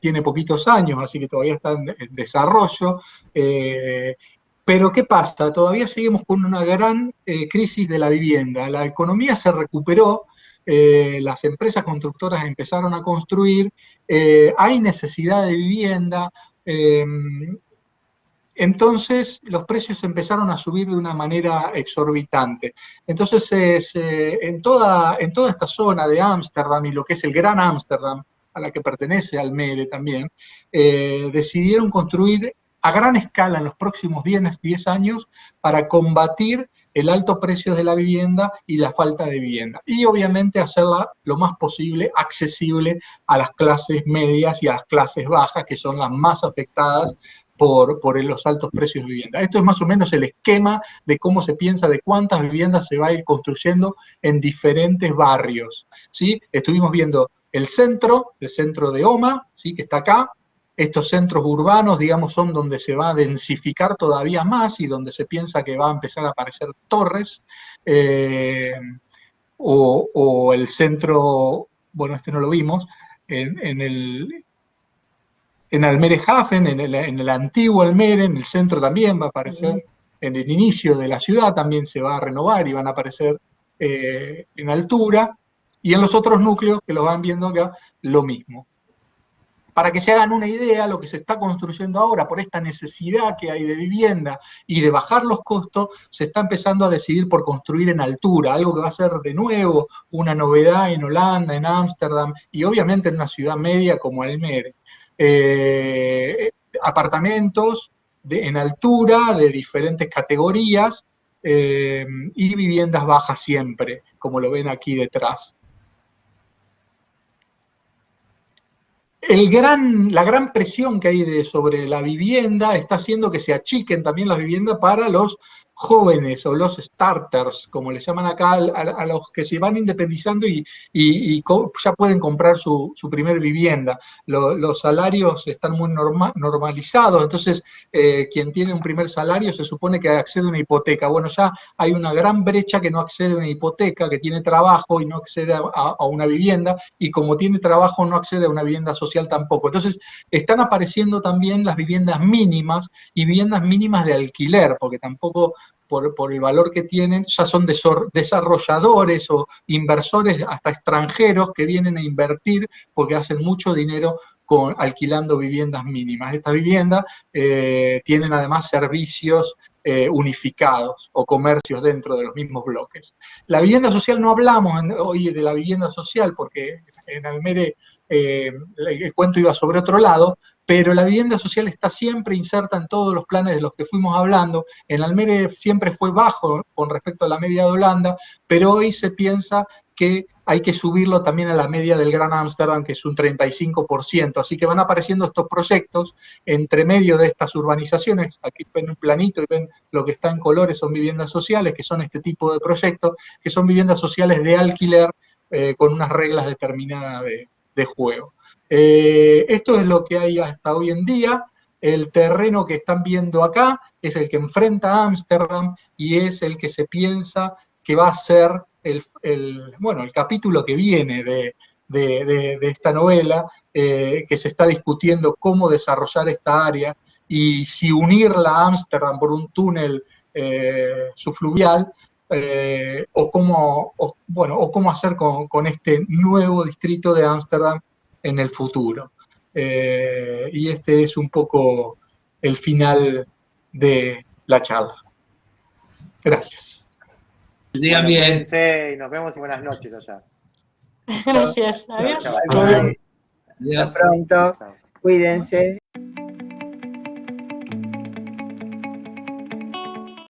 tiene poquitos años, así que todavía está en desarrollo. Pero ¿qué pasa? Todavía seguimos con una gran crisis de la vivienda. La economía se recuperó, las empresas constructoras empezaron a construir, hay necesidad de vivienda. Entonces los precios empezaron a subir de una manera exorbitante. Entonces en toda esta zona de Ámsterdam y lo que es el Gran Ámsterdam, a la que pertenece Almere también, decidieron construir a gran escala en los próximos 10 años para combatir el alto precio de la vivienda y la falta de vivienda. Y obviamente hacerla lo más posible accesible a las clases medias y a las clases bajas, que son las más afectadas por los altos precios de vivienda. Esto es más o menos el esquema de cómo se piensa de cuántas viviendas se va a ir construyendo en diferentes barrios, ¿sí? Estuvimos viendo el centro de Oma, ¿sí? Que está acá. Estos centros urbanos, digamos, son donde se va a densificar todavía más y donde se piensa que va a empezar a aparecer torres, o el centro, bueno, no lo vimos, en Almere Hafen, en el antiguo Almere, en el centro también va a aparecer, en el inicio de la ciudad también se va a renovar y van a aparecer en altura, y en los otros núcleos que lo van viendo acá, lo mismo. Para que se hagan una idea, lo que se está construyendo ahora, por esta necesidad que hay de vivienda y de bajar los costos, se está empezando a decidir por construir en altura, algo que va a ser de nuevo una novedad en Holanda, en Ámsterdam, y obviamente en una ciudad media como Almere. Apartamentos en altura de diferentes categorías, y viviendas bajas siempre, como lo ven aquí detrás. la gran presión que hay sobre la vivienda está haciendo que se achiquen también las viviendas para los jóvenes o los starters, como le llaman acá, a los que se van independizando y ya pueden comprar su primer vivienda. Los salarios están muy normalizados, entonces quien tiene un primer salario se supone que accede a una hipoteca. Bueno, ya hay una gran brecha que no accede a una hipoteca, que tiene trabajo y no accede a una vivienda, y como tiene trabajo no accede a una vivienda social tampoco. Entonces están apareciendo también las viviendas mínimas y viviendas mínimas de alquiler, porque tampoco por el valor que tienen, ya son desarrolladores o inversores hasta extranjeros que vienen a invertir porque hacen mucho dinero alquilando viviendas mínimas. Estas viviendas tienen además servicios unificados o comercios dentro de los mismos bloques. La vivienda social no hablamos hoy de la vivienda social porque en Almere el cuento iba sobre otro lado, pero la vivienda social está siempre inserta en todos los planes de los que fuimos hablando. En Almere siempre fue bajo con respecto a la media de Holanda, pero hoy se piensa que hay que subirlo también a la media del Gran Ámsterdam, que es un 35%. Así que van apareciendo estos proyectos entre medio de estas urbanizaciones. Aquí ven un planito y ven lo que está en colores, son viviendas sociales, que son este tipo de proyectos, que son viviendas sociales de alquiler con unas reglas determinadas de juego. Esto es lo que hay hasta hoy en día. El terreno que están viendo acá es el que enfrenta a Ámsterdam y es el que se piensa que va a ser el capítulo que viene de esta novela, que se está discutiendo cómo desarrollar esta área y si unirla a Ámsterdam por un túnel subfluvial, o cómo hacer con este nuevo distrito de Ámsterdam en el futuro. Y este es un poco el final de la charla. Gracias. Digan bien. Y nos vemos y buenas noches allá. Gracias. Adiós. Hasta pronto. Cuídense.